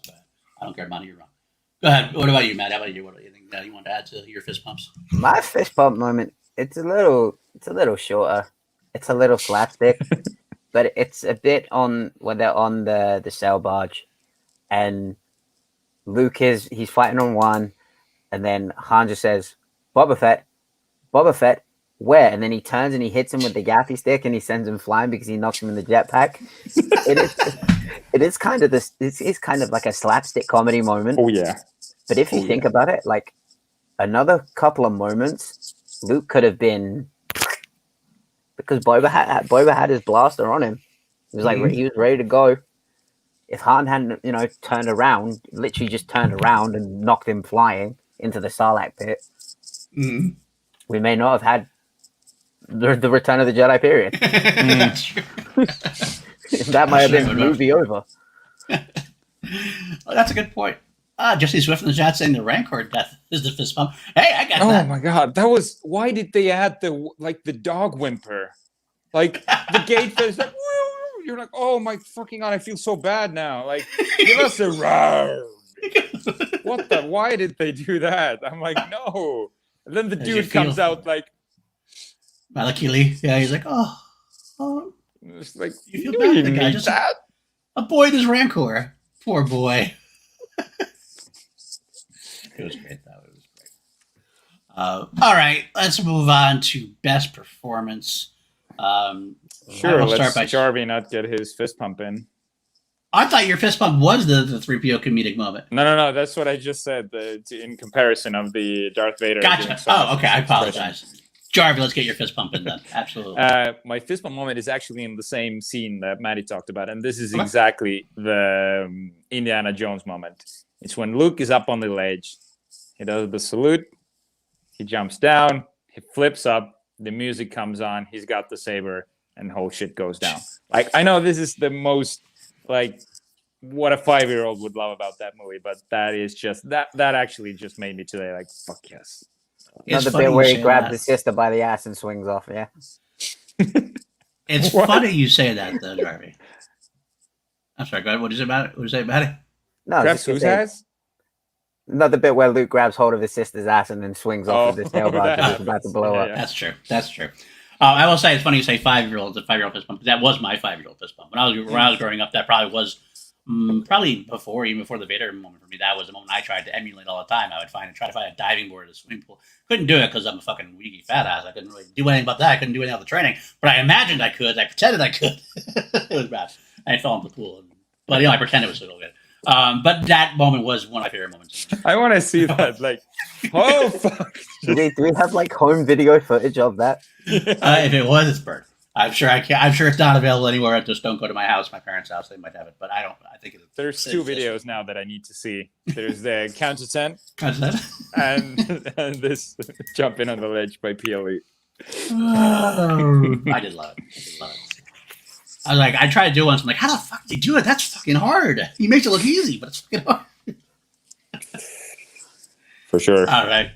I don't care about it. You're wrong. Go ahead. What about you, Matt? How about you? What do you think you want to add to your fist pumps? My fist pump moment it's a little shorter. It's a little slapstick, but it's a bit on when they're on the sail barge, and he's fighting on one, and then Han just says, Boba Fett, where? And then he turns and he hits him with the gaffy stick, and he sends him flying because he knocks him in the jetpack. It is kind of this. It's kind of like a slapstick comedy moment. Oh yeah. But if you think about it, like another couple of moments, Luke could have been, because Boba had his blaster on him. He was like he was ready to go. If Han hadn't, turned around, literally just turned around and knocked him flying into the Sarlacc pit, we may not have had the Return of the Jedi period. That's true. That might have been the movie over. Well, that's a good point. Jesse Swift in the chat saying the Rancor death is the fist bump. Hey, I got that. Oh my god, why did they add the dog whimper? Like the gate is like, woo! You're like, oh my fucking god, I feel so bad now. Like, give us a roar. What the? Why did they do that? I'm like, no. And then the dude comes out like Malakili. Yeah, he's like, oh. It's like, you feel bad for the guy. Just that? Avoid his Rancor. Poor boy. It was great, though. It was great. All right, let's move on to best performance. Sure, let's Jarvie not get his fist pump in. I thought your fist pump was the 3PO comedic moment. No. That's what I just said. In comparison of the Darth Vader. Gotcha. Oh, okay. I apologize. Jarvie, let's get your fist pump in then. Absolutely. My fist pump moment is actually in the same scene that Maddie talked about, and this is exactly the Indiana Jones moment. It's when Luke is up on the ledge. He does the salute. He jumps down. He flips up. The music comes on. He's got the saber, and whole shit goes down. Like, I know this is the most like what a 5-year-old would love about that movie, but that is just that actually just made me today like, fuck yes. Another bit where he grabs his sister by the ass and swings off. Yeah. It's funny you say that, though, Jarvie. I'm sorry. Go ahead. What is it about it? What did you say about it? No, grabs whose ass? Another bit where Luke grabs hold of his sister's ass and then swings off with his tail bar because he's about to blow up. Yeah. That's true. I will say it's funny you say 5-year-old. It's a 5-year-old fist bump. That was my 5-year-old fist bump. When I was growing up, that probably was even before the Vader moment for me. That was the moment I tried to emulate all the time. I would try to find a diving board at a swimming pool. Couldn't do it because I'm a fucking weaky fat ass. I couldn't really do anything about that. I couldn't do anything about the training. But I imagined I could. I pretended I could. It was bad. I fell into the pool. But I pretended it was so good. But that moment was one of my favorite moments. I want to see that. Like, oh fuck! Do we have like home video footage of that? If it was, it's burnt. I'm sure I can't. I'm sure it's not available anywhere. Just don't go to my house, my parents' house. They might have it, but I don't. I think there's two videos now that I need to see. There's the count to 10, and this jumping on the ledge by PLE. I did love it. I was like, I tried to do it once. I'm like, how the fuck did you do it? That's fucking hard. He makes it look easy, but it's fucking hard. For sure. All right,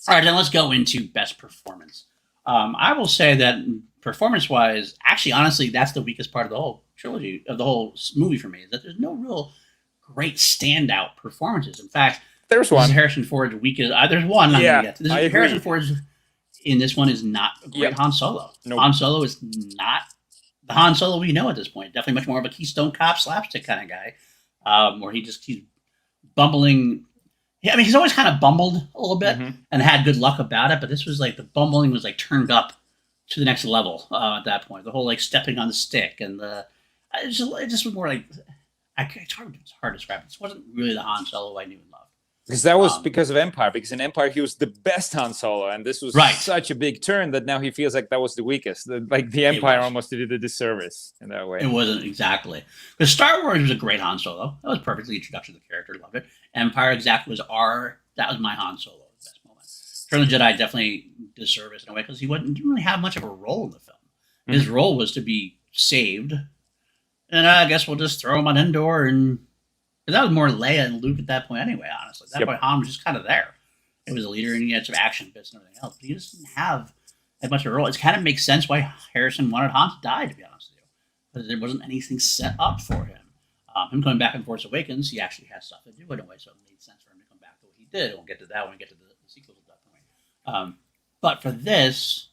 then let's go into best performance. I will say that performance-wise, actually, honestly, that's the weakest part of the whole trilogy, of the whole movie for me, is that there's no real great standout performances. In fact, there's one. Harrison Ford's weakest. There's one. Harrison Ford's in this one is not a great Han Solo. Nope. Han Solo is not the Han Solo we know at this point. Definitely much more of a Keystone Cop slapstick kind of guy, where he's bumbling. Yeah, I mean, he's always kind of bumbled a little bit and had good luck about it, but this was like the bumbling was like turned up to the next level at that point. The whole like stepping on the stick and it just was more like it's hard to describe it. This wasn't really the Han Solo I knew and loved. Because that was because of Empire. Because in Empire he was the best Han Solo, and this was such a big turn that now he feels like that was the weakest. The Empire almost did a disservice in that way. It wasn't exactly because Star Wars was a great Han Solo. That was perfectly introduction to the character. Loved it. Empire that was my Han Solo best moment. Return of the Jedi definitely disservice in a way because he didn't really have much of a role in the film. His role was to be saved, and I guess we'll just throw him on Endor and. Because that was more Leia and Luke at that point anyway, honestly. At that point, Han was just kind of there. He was a leader, and he had some action bits and everything else. But he just didn't have that much of a role. It kind of makes sense why Harrison wanted Han to die, to be honest with you. Because there wasn't anything set up for him. Him coming back in Force Awakens, he actually has stuff to do in a way, so it made sense for him to come back to what he did. We'll get to that when we get to the sequels at that point. But for this,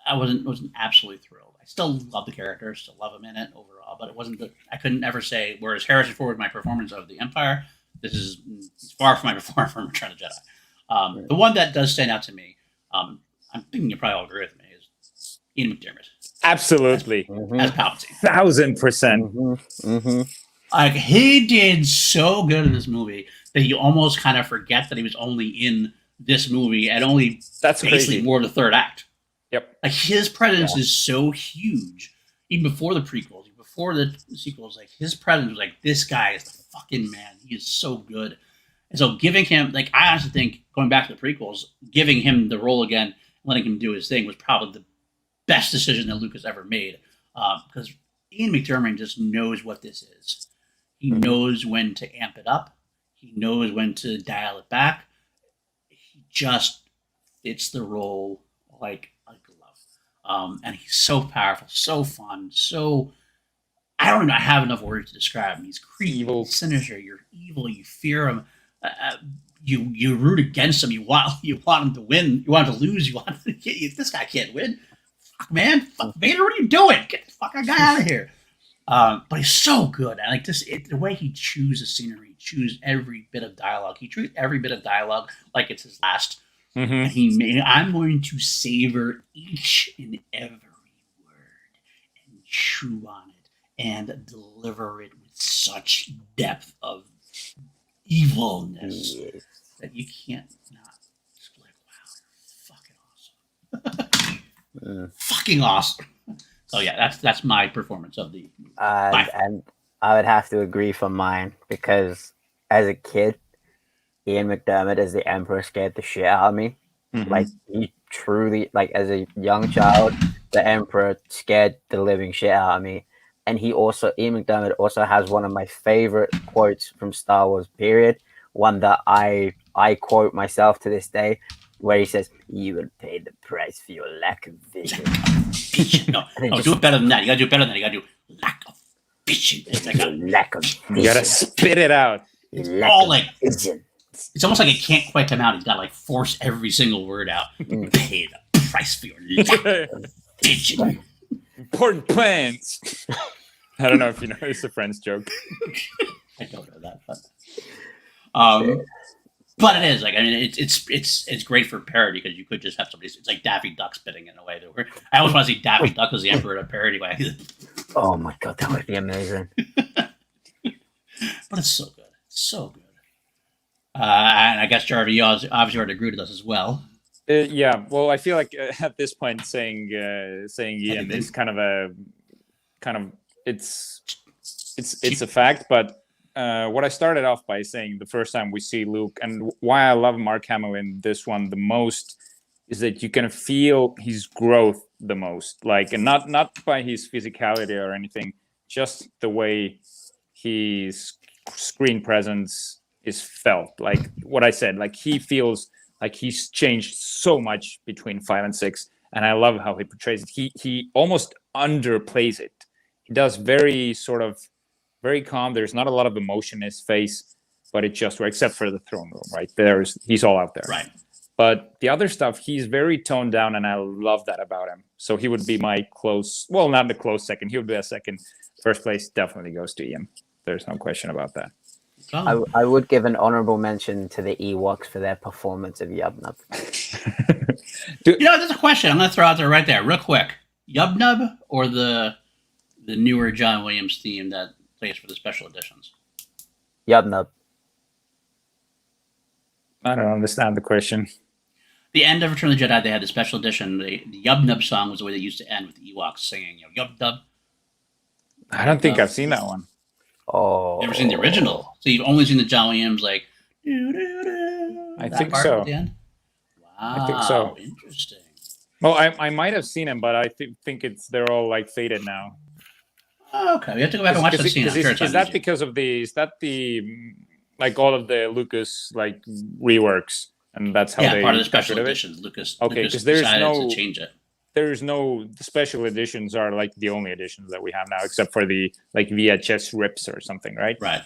I wasn't absolutely thrilled. I still love the character, still love him in it overall, but it wasn't good. I couldn't ever say. Whereas Harrison Ford, my performance of the Empire, this is far from my performance from Return of the Jedi. The one that does stand out to me, I'm thinking you probably all agree with me, is Ian McDermott. Absolutely, as Palpatine. 1000%. Like, he did so good in this movie that you almost kind of forget that he was only in this movie and only basically crazy. more of the third act. Yep. Like, his presence is so huge, even before the prequels, even before the sequels. Like, his presence was like, this guy is the fucking man. He is so good. And so giving him, like, I honestly think, going back to the prequels, giving him the role again, letting him do his thing was probably the best decision that Lucas ever made. Because Ian McDermott just knows what this is. He knows when to amp it up. He knows when to dial it back. He just fits the role like a glove. And he's so powerful, so fun, so... I don't even have enough words to describe him. He's creepy, Evil. sinister. You're evil. You fear him. You root against him. You want him to win. You want him to lose. You want this guy can't win. Fuck, man. Fuck, Vader, what are you doing? Get the fucking guy out of here. But he's so good. And like this, the way he chooses scenery, chooses every bit of dialogue. He treats every bit of dialogue like it's his last. And I'm going to savor each and every word and chew on it and deliver it with such depth of evilness that you can't not just be like, wow, you're fucking awesome. Fucking awesome. So yeah, that's my performance of the and I would have to agree for mine, because as a kid, Ian McDermott as the Emperor scared the shit out of me. Like, he truly, like, as a young child, the Emperor scared the living shit out of me. And Ian McDermott also has one of my favorite quotes from Star Wars, period. One that I quote myself to this day, where he says, "You will pay the price for your lack of vision." No, do it better than that. You gotta do it better than that. You gotta do lack of vision. It's like a lack of vision. You gotta spit it out. All like vision. It's almost like it can't quite come out. He's got to like force every single word out. Pay the price for your lack of vision. Important plans. I don't know if you know, it's a Friends joke. I don't know that, but it is like, I mean, it's great for parody, because you could just have somebody. It's like Daffy Duck spitting in a way that I always want to see Daffy Duck as the Emperor in a parody way. Oh my god, that would be amazing. But it's so good, so good. And I guess Jarvis, you obviously already agreed with us as well. Yeah, well, I feel like at this point saying Ian is kind of it's a fact. But what I started off by saying the first time we see Luke, and why I love Mark Hamill in this one the most, is that you can feel his growth the most. Like, and not by his physicality or anything, just the way his screen presence is felt. Like what I said, like he feels like he's changed so much between 5 and 6, and I love how he portrays it. He almost underplays it. He does very calm. There's not a lot of emotion in his face, but it just works, except for the throne room, right? He's all out there. Right. But the other stuff, he's very toned down, and I love that about him. So he would be my not the close second. He would be a second. First place definitely goes to Ian. There's no question about that. I would give an honorable mention to the Ewoks for their performance of Yub Nub. There's a question I'm going to throw out there right there, real quick. Yub Nub or the newer John Williams theme that plays for the special editions? Yub Nub. I don't understand the question. The end of Return of the Jedi, they had the special edition. The Yub Nub song was the way they used to end, with the Ewoks singing, Yub Nub. I don't think I've seen that one. Oh, never seen the original, so you've only seen the John Williams I think so. At the end? Wow, I think so. Interesting. Well, I might have seen him, but I think they're all like faded now. Oh, okay, we have to go back and watch the scene. Is that because of like all of the Lucas like reworks, and that's how they part of the special editions. Lucas because there's decided to change it. The special editions are like the only editions that we have now, except for the like VHS rips or something, right? Right.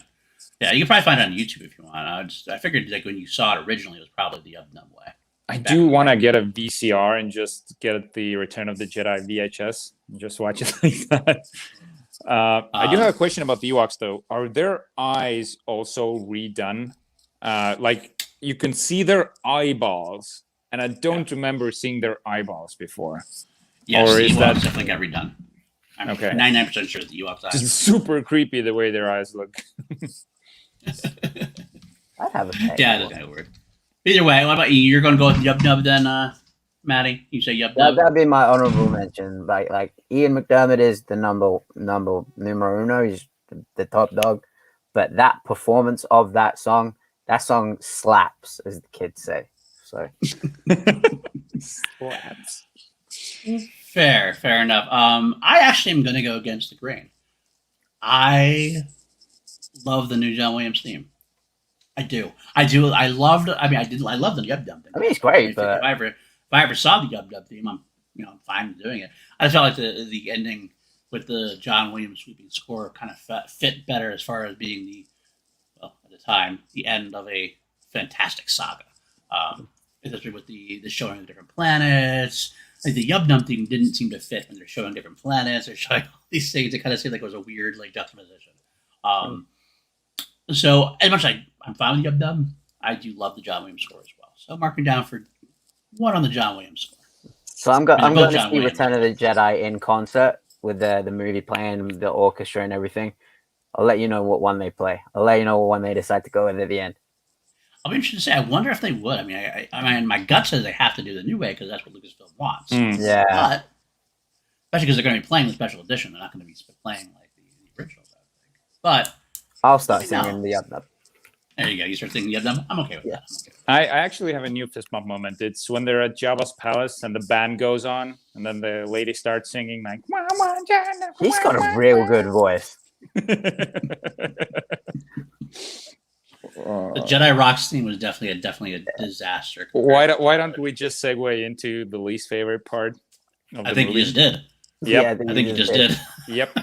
Yeah, you can probably find it on YouTube if you want. I figured like when you saw it originally, it was probably the Yub Nub way. I do want to get a VCR and just get the Return of the Jedi VHS and just watch it like that. I do have a question about the Ewoks, though. Are their eyes also redone? Like, you can see their eyeballs, and I don't remember seeing their eyeballs before. Yes, Or the is Ewoks that definitely got redone. I'm okay? 99% sure the Ewoks eyes. Just super creepy the way their eyes look. I'd have a pet. Yeah, that's kind of weird. Either way, what about you? You're going to go with Yub Nub then, Maddie? You say Yub Nub? That'd be my honorable mention. Like Ian McDermott is the numero uno. He's the top dog. But that performance of that song slaps, as the kids say. So Slaps. Fair enough. I actually am going to go against the grain. I love the new John Williams theme. I do. I loved the Yub Dub thing. I mean, it's great, If but I ever saw the Yub Dub theme, I'm fine with doing it. I felt like the ending with the John Williams sweeping score kind of fit better as far as being at the time, the end of a fantastic saga. Especially with the showing of different planets. Like the Yub Dub theme didn't seem to fit when they're showing different planets. They're showing all these things. It kind of seemed like it was a weird juxtaposition. So as much as I'm fine with Yub Dub, I do love the John Williams score as well. So mark me down for one on the John Williams score. So I'm going to see Williams. Return of the Jedi in concert with the movie playing, the orchestra and everything. I'll let you know what one they play. I'll let you know what one they decide to go with at the end. I'll be interested to say. I wonder if they would. I mean, my gut says they have to do the new way because that's what Lucasfilm wants. Yeah. But especially because they're going to be playing the special edition, they're not going to be playing like the original. I think. But I'll start singing the Yub Nub. There you go. You start thinking Yub Nub. I'm okay with that. I actually have a new fist bump moment. It's when they're at Jabba's palace and the band goes on, and then the lady starts singing like. He's got a real good voice. The Jedi Rocks theme was definitely a disaster. Why don't we just segue into the least favorite part of the I think movie? you just did. Yep. I think you just did. Yep.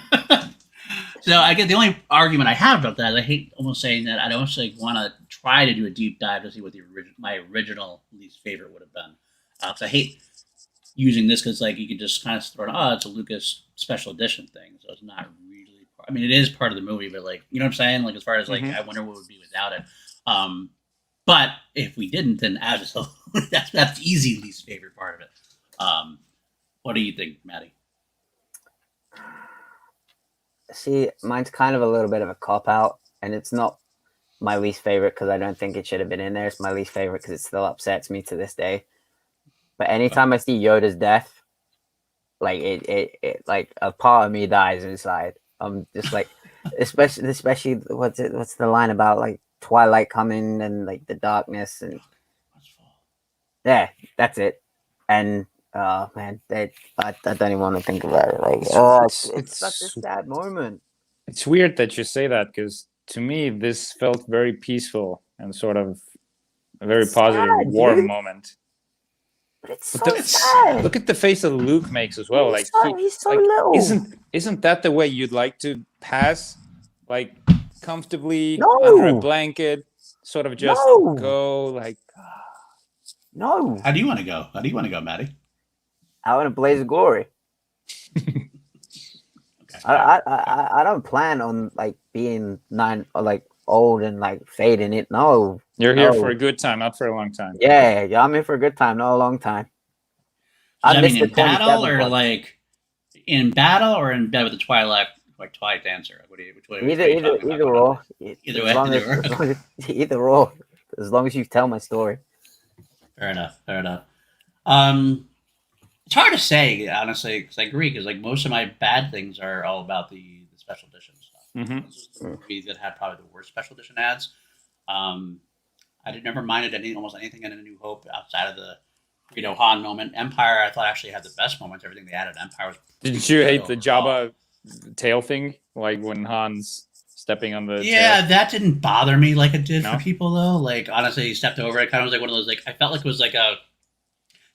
So I get the only argument I have about that is I hate almost saying that I almost want to try to do a deep dive to see what my original least favorite would have been. Because I hate using this because you could just kind of throw it, it's a Lucas special edition thing, so it's not really. I mean, it is part of the movie, but you know what I'm saying? As far as I wonder what would be without it. But if we didn't, then absolutely that's easy least favorite part of it. What do you think, Maddie? See, mine's kind of a little bit of a cop-out, and it's not my least favorite because I don't think it should have been in there. It's my least favorite because it still upsets me to this day. But anytime I see Yoda's death, it a part of me dies inside. I'm just especially what's the line about Twilight coming and the darkness and yeah, that's it. And man, I don't even want to think about it. It's such a sad moment. It's weird that you say that because to me this felt very peaceful and sort of a very positive, warm moment. But it's so sad. Look at the face that Luke makes as well. He's so little. Isn't that the way you'd like to pass? Comfortably No. under a blanket, sort of just go No. How do you want to go? How do you want to go, Maddie? Out in a blaze of glory. Okay. I don't plan on being old and fading it. No. You're here for a good time, not for a long time. Yeah, I'm here for a good time, not a long time. Does that mean in battle or in battle or in bed with the Twilight dancer? Either or. Either or. As long as you tell my story. Fair enough. It's hard to say, honestly, because I agree. Because most of my bad things are all about the special edition stuff. This is the movie that had probably the worst special edition ads. I never minded almost anything in A New Hope outside of the Han moment. Empire, I thought actually had the best moments. Everything they added, Empire was. Did you hate the Jabba tail thing, when Han's stepping on the? Yeah, tail? that didn't bother me like it did for people though. Honestly, he stepped over it. Kind of was one of those. I felt like it was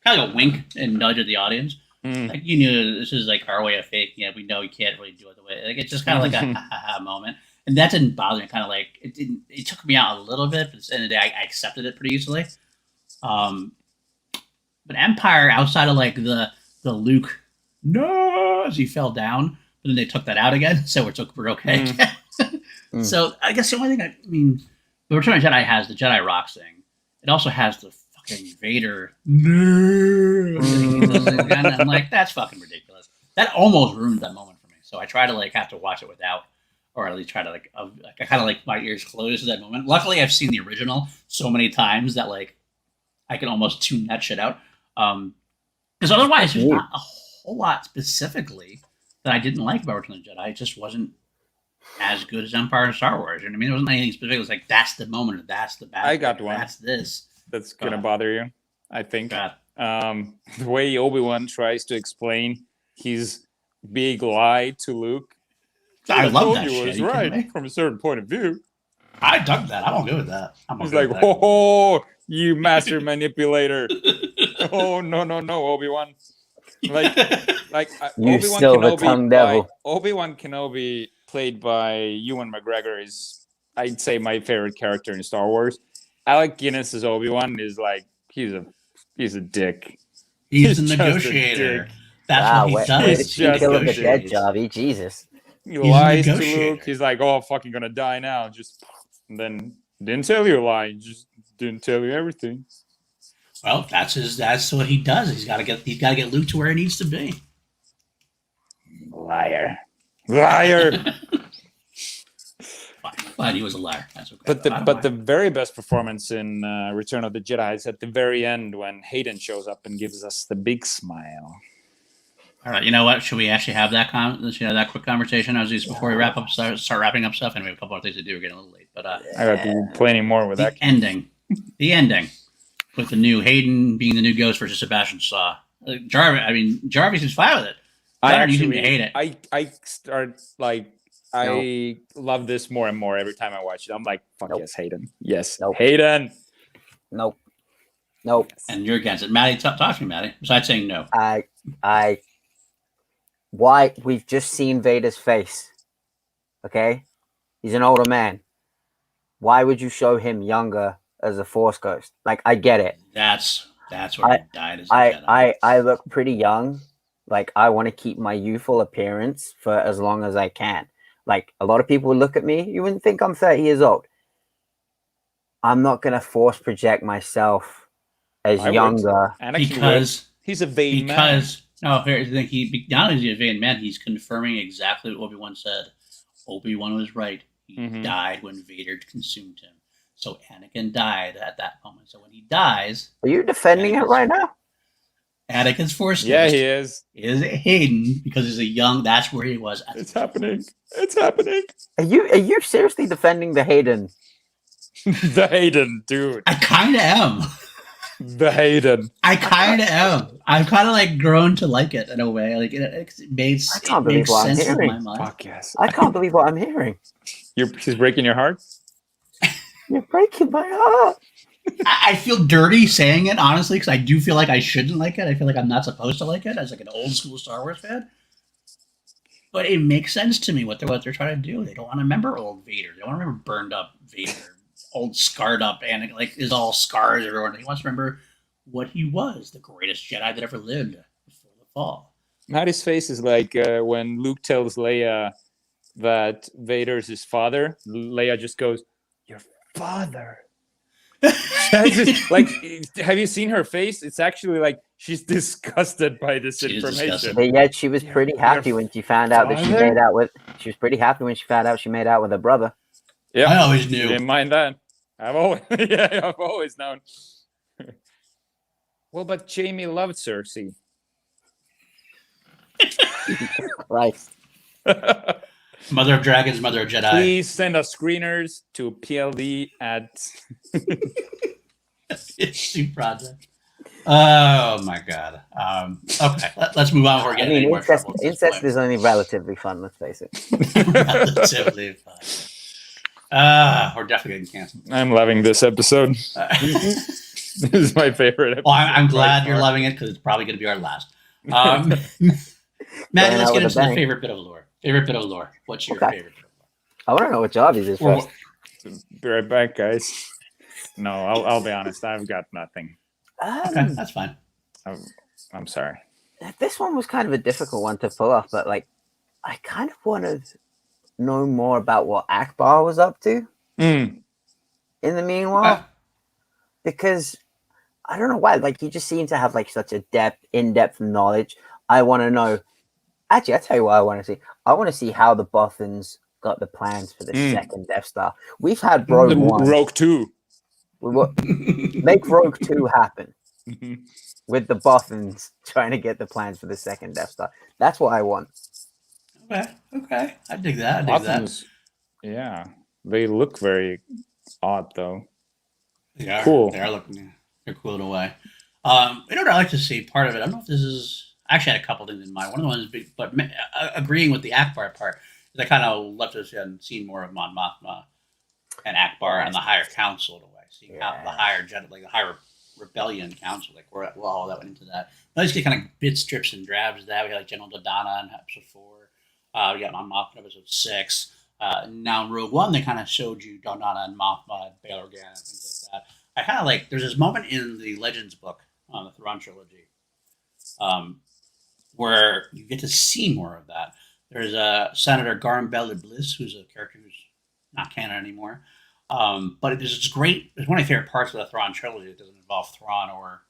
kind of a wink and nudge at the audience. You knew this is our way of faking it. We know you can't really do it the way. It's just kind of a ha ha ha moment. And that didn't bother me. Kind of it took me out a little bit, but at the end of the day, I accepted it pretty easily. But Empire, outside of like the Luke, no, as he fell down, but then they took that out again, so we're okay. So I guess the only thing the Return of the Jedi has the Jedi Rocks thing. It also has the fucking Vader. No, and I'm like, that's fucking ridiculous. That almost ruined that moment for me. So I try to like have to watch it without, or at least try to like I kind of like my ears closed to that moment. Luckily, I've seen the original so many times that like I can almost tune that shit out. Because otherwise, there's not a whole lot specifically that I didn't like about Return of the Jedi. It just wasn't as good as Empire and Star Wars. You know what I mean? There wasn't anything specific. It was like, that's the moment, or that's the battle. I got one. That's this. That's going to bother you, I think. God. The way Obi-Wan tries to explain his big lie to Luke. I love that shit. Was right from a certain point of view. I dug that. I'm all good with that. He's like, oh, you master manipulator. Oh, no, Obi-Wan. Like you Obi-Wan silver-tongued devil. Obi-Wan Kenobi, played by Ewan McGregor, is, I'd say, my favorite character in Star Wars. Alec Guinness as Obi-Wan is like, he's a dick. He's a negotiator. That's what he does. He's killing the dead job. Jesus. He lies to Luke. He's like, oh, fucking gonna die now. And then didn't tell you a lie. Just didn't tell you everything. Well, that's what he does. He's gotta get Luke to where he needs to be. Liar. Fine, he was a liar. That's okay. But the very best performance in Return of the Jedi is at the very end when Hayden shows up and gives us the big smile. All right, you know what? Should we actually have that that quick conversation before we start wrapping up stuff? And we have a couple more things to do. We're getting a little late, but I got to be plenty more with that. The ending with the new Hayden being the new Ghost versus Sebastian Shaw. Jarvis is fine with it. You didn't hate it. I start like. I love this more and more every time I watch it. I'm like, fuck yes, Hayden. Yes, Hayden. Nope. And you're against it. Maddie, talk to me, Maddie. Besides saying no. Why? We've just seen Vader's face. Okay? He's an older man. Why would you show him younger as a Force Ghost? Like, I get it. That's where he died as a Jedi. I look pretty young. Like, I want to keep my youthful appearance for as long as I can. Like, a lot of people would look at me, you wouldn't think I'm 30 years old. I'm not going to force project myself as younger. Because he's a vain man. No, here's the thing. Not only is he a vain man, he's confirming exactly what Obi-Wan said. Obi-Wan was right. He died when Vader consumed him. So Anakin died at that moment. So when he dies... Are you defending it right now? Anakin's Force Ghost. Yeah, he is. Is Hayden, because he's a young... That's where he was. It's happening. It's happening. Are you seriously defending the Hayden? The Hayden, dude. I kind of am. The Hayden. I kind of am. I've kind of like grown to like it in a way. Like it makes sense in my mind. Fuck yes. I can't believe what I'm hearing. He's breaking your heart? You're breaking my heart. I feel dirty saying it, honestly, because I do feel like I shouldn't like it. I feel like I'm not supposed to like it as like an old school Star Wars fan. But it makes sense to me what they're trying to do. They don't want to remember old Vader. They don't want to remember burned up Vader, old scarred up Anakin, like is all scars everywhere. He wants to remember what he was, the greatest Jedi that ever lived before the fall. Maddie's face is like when Luke tells Leia that Vader's his father. Leia just goes, "Your father." Like, have you seen her face? It's actually like she's disgusted by this information. But yet she was pretty happy when she found out that she made out with. She was pretty happy when she found out she made out with her brother. Yeah, I always knew. Didn't mind that. I've always known. Well, but Jamie loved Cersei. Christ. Mother of Dragons, Mother of Jedi. Please send us screeners to PLD at Issue Project. Oh my god. Okay, let's move on. We're getting incest is only relatively fun. Let's face it. Relatively fun. We're definitely getting canceled. I'm loving this episode. This is my favorite episode. Well, I'm glad you're loving it because it's probably going to be our last. Maddie, let's get into the favorite bit of lore. Favorite bit of lore. What's your favorite bit of lore? I want to know what Jarvis is first. Be right back, guys. No, I'll be honest. I've got nothing. Okay, that's fine. I'm sorry. This one was kind of a difficult one to pull off, but like, I kind of want to know more about what Akbar was up to in the meanwhile, because I don't know why. Like, he just seemed to have like such a in-depth knowledge. I want to know. Actually, I'll tell you what I want to see. I want to see how the Bothans got the plans for the second Death Star. We've had Rogue One. Rogue 2. Make Rogue 2 happen with the Bothans trying to get the plans for the second Death Star. That's what I want. Okay. I dig that. Bothans, yeah. They look very odd, though. They are. Cool. They're cool in a way. You know what I like to see? Part of it, I don't know if this is... I actually had a couple things in mind. One of the ones, but agreeing with the Akbar part, is I kind of left us and seen more of Mon Mothma and Akbar and the Higher Council in a way. Seeing how the higher Rebellion Council, like where all that went into that. But I just get kind of bits, strips, and drabs of that. We had like General Dodonna in episode 4. We got Mon Mothma in episode 6. Now in Rogue One, they kind of showed you Dodonna and Mothma and Bail Organa and things like that. I kind of like, there's this moment in the Legends book, the Thrawn trilogy, where you get to see more of that. There's Senator Garm Bell Bliss, who's a character who's not canon anymore. But there's one of my favorite parts of the Thrawn trilogy that doesn't involve Thrawn or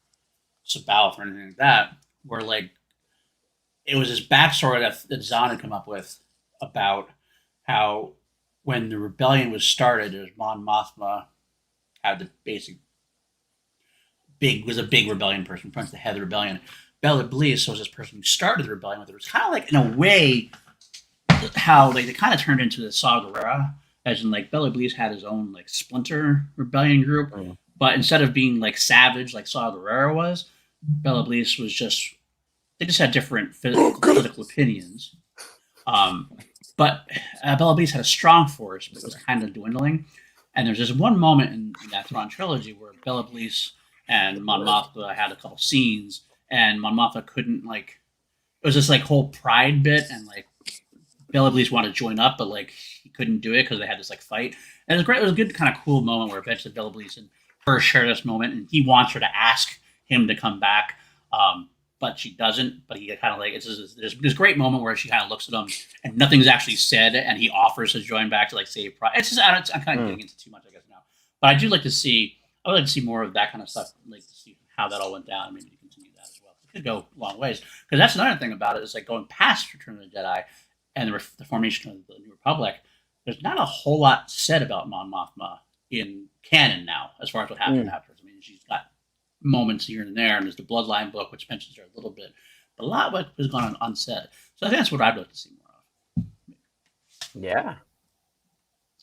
Sabalth or anything like that, where like it was this backstory that Zahn had come up with about how when the rebellion was started, it was Mon Mothma had the was a big rebellion person, the head of the rebellion. Bella Bliss was this person who started the rebellion with her. It was kind of like, in a way, how like they kind of turned into the Saw Gerrera, as in like Bella Bliss had his own like splinter rebellion group, but instead of being like savage like Saw Gerrera was, Bella Bliss was they just had different political opinions. But Bella Bliss had a strong force, but it was kind of dwindling. And there's this one moment in that Thrawn trilogy where Bella Bliss and Mon Mothma had a couple scenes, and Mon Mothma couldn't it was this like whole pride bit, and like Bella Bliss wanted to join up, but like he couldn't do it because they had this like fight. And it was great. It was a good kind of cool moment where eventually Bella Bliss and her share this moment, and he wants her to ask him to come back, but she doesn't. But he kind of like there's this great moment where she kind of looks at him, and nothing's actually said, and he offers to join back to like save pride. It's just I'm kind of getting into too much, I guess now. But I do like to see. I would like to see more of that kind of stuff, like to see how that all went down. Maybe to continue that as well. It could go long ways, because that's another thing about it is like going past Return of the Jedi and the formation of the New Republic. There's not a whole lot said about Mon Mothma in canon now, as far as what happened afterwards. I mean, she's got moments here and there, and there's the Bloodline book, which mentions her a little bit, but a lot of what has gone on unsaid. So I think that's what I'd like to see more of. Yeah.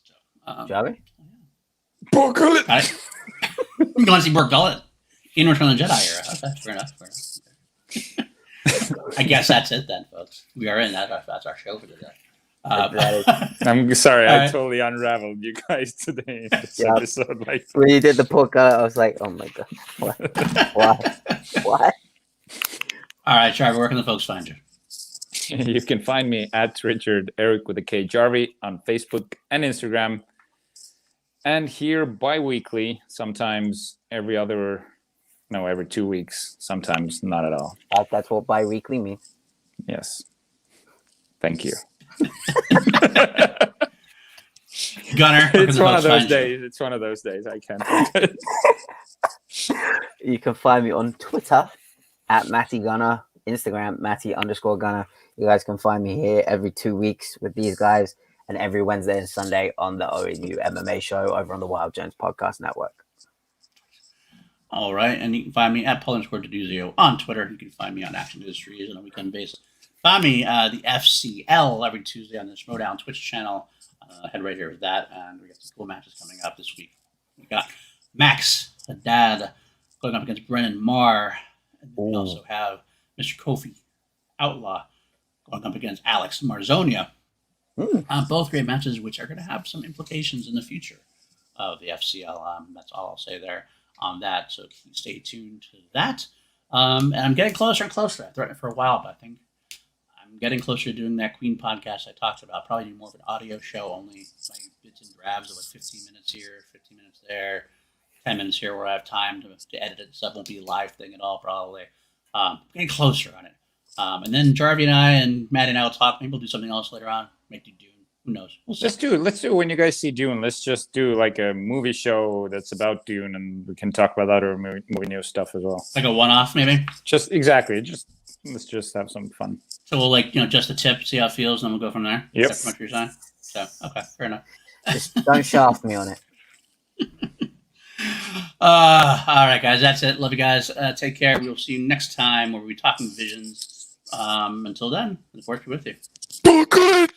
So, Joey? Pork Gullet! You want to see Pork Gullet in Return of the Jedi era? Okay, fair enough. I guess that's it then, folks. We are in that. That's our show for today. I'm sorry, I right. totally unraveled you guys today in this episode. Like, when you did the pork, I was like, "Oh my god, what?" All right, Charlie, where can the folks find you? You can find me at Richard Eric with a K Jarvie on Facebook and Instagram, and here bi-weekly, sometimes every 2 weeks, sometimes not at all. That's what bi-weekly means. Yes. Thank you. Gunner, it's one of those days. It's one of those days. I can't. You can find me on Twitter at Matty Gunner, Instagram Matty_Gunner. You guys can find me here every 2 weeks with these guys, and every Wednesday and Sunday on the OEU MMA show over on the Wild Jones Podcast Network. All right, and you can find me at Paul_Deduzio on Twitter. You can find me on Action Industries on a weekend basis. Find me the FCL every Tuesday on the Schmodown Twitch channel. Head right here with that, and we got some cool matches coming up this week. We got Max, the dad, going up against Brennan Marr. And we also have Mr. Kofi Outlaw going up against Alex Marzonia. Both great matches, which are going to have some implications in the future of the FCL. That's all I'll say there on that. So stay tuned to that. And I'm getting closer and closer. I threatened for a while, but I think I'm getting closer to doing that Queen podcast I talked about. Probably do more of an audio show, only my bits and grabs of like 15 minutes here, 15 minutes there, 10 minutes here where I have time to edit it. Stuff won't be a live thing at all, probably. Getting closer on it. And then Jarvie and I and Maddie and I will talk. Maybe we'll do something else later on. Maybe do Dune. Who knows? We'll see. Let's do when you guys see Dune. Let's just do like a movie show that's about Dune, and we can talk about other movie news stuff as well. Like a one-off, maybe. Just exactly. Let's just have some fun. So we'll just the tip, see how it feels, and then we'll go from there. Yep. That's what you're saying. So okay, fair enough. Just don't shaft me on it. All right, guys, that's it. Love you guys. Take care. We will see you next time where we'll be talking visions. Until then, the force be with you.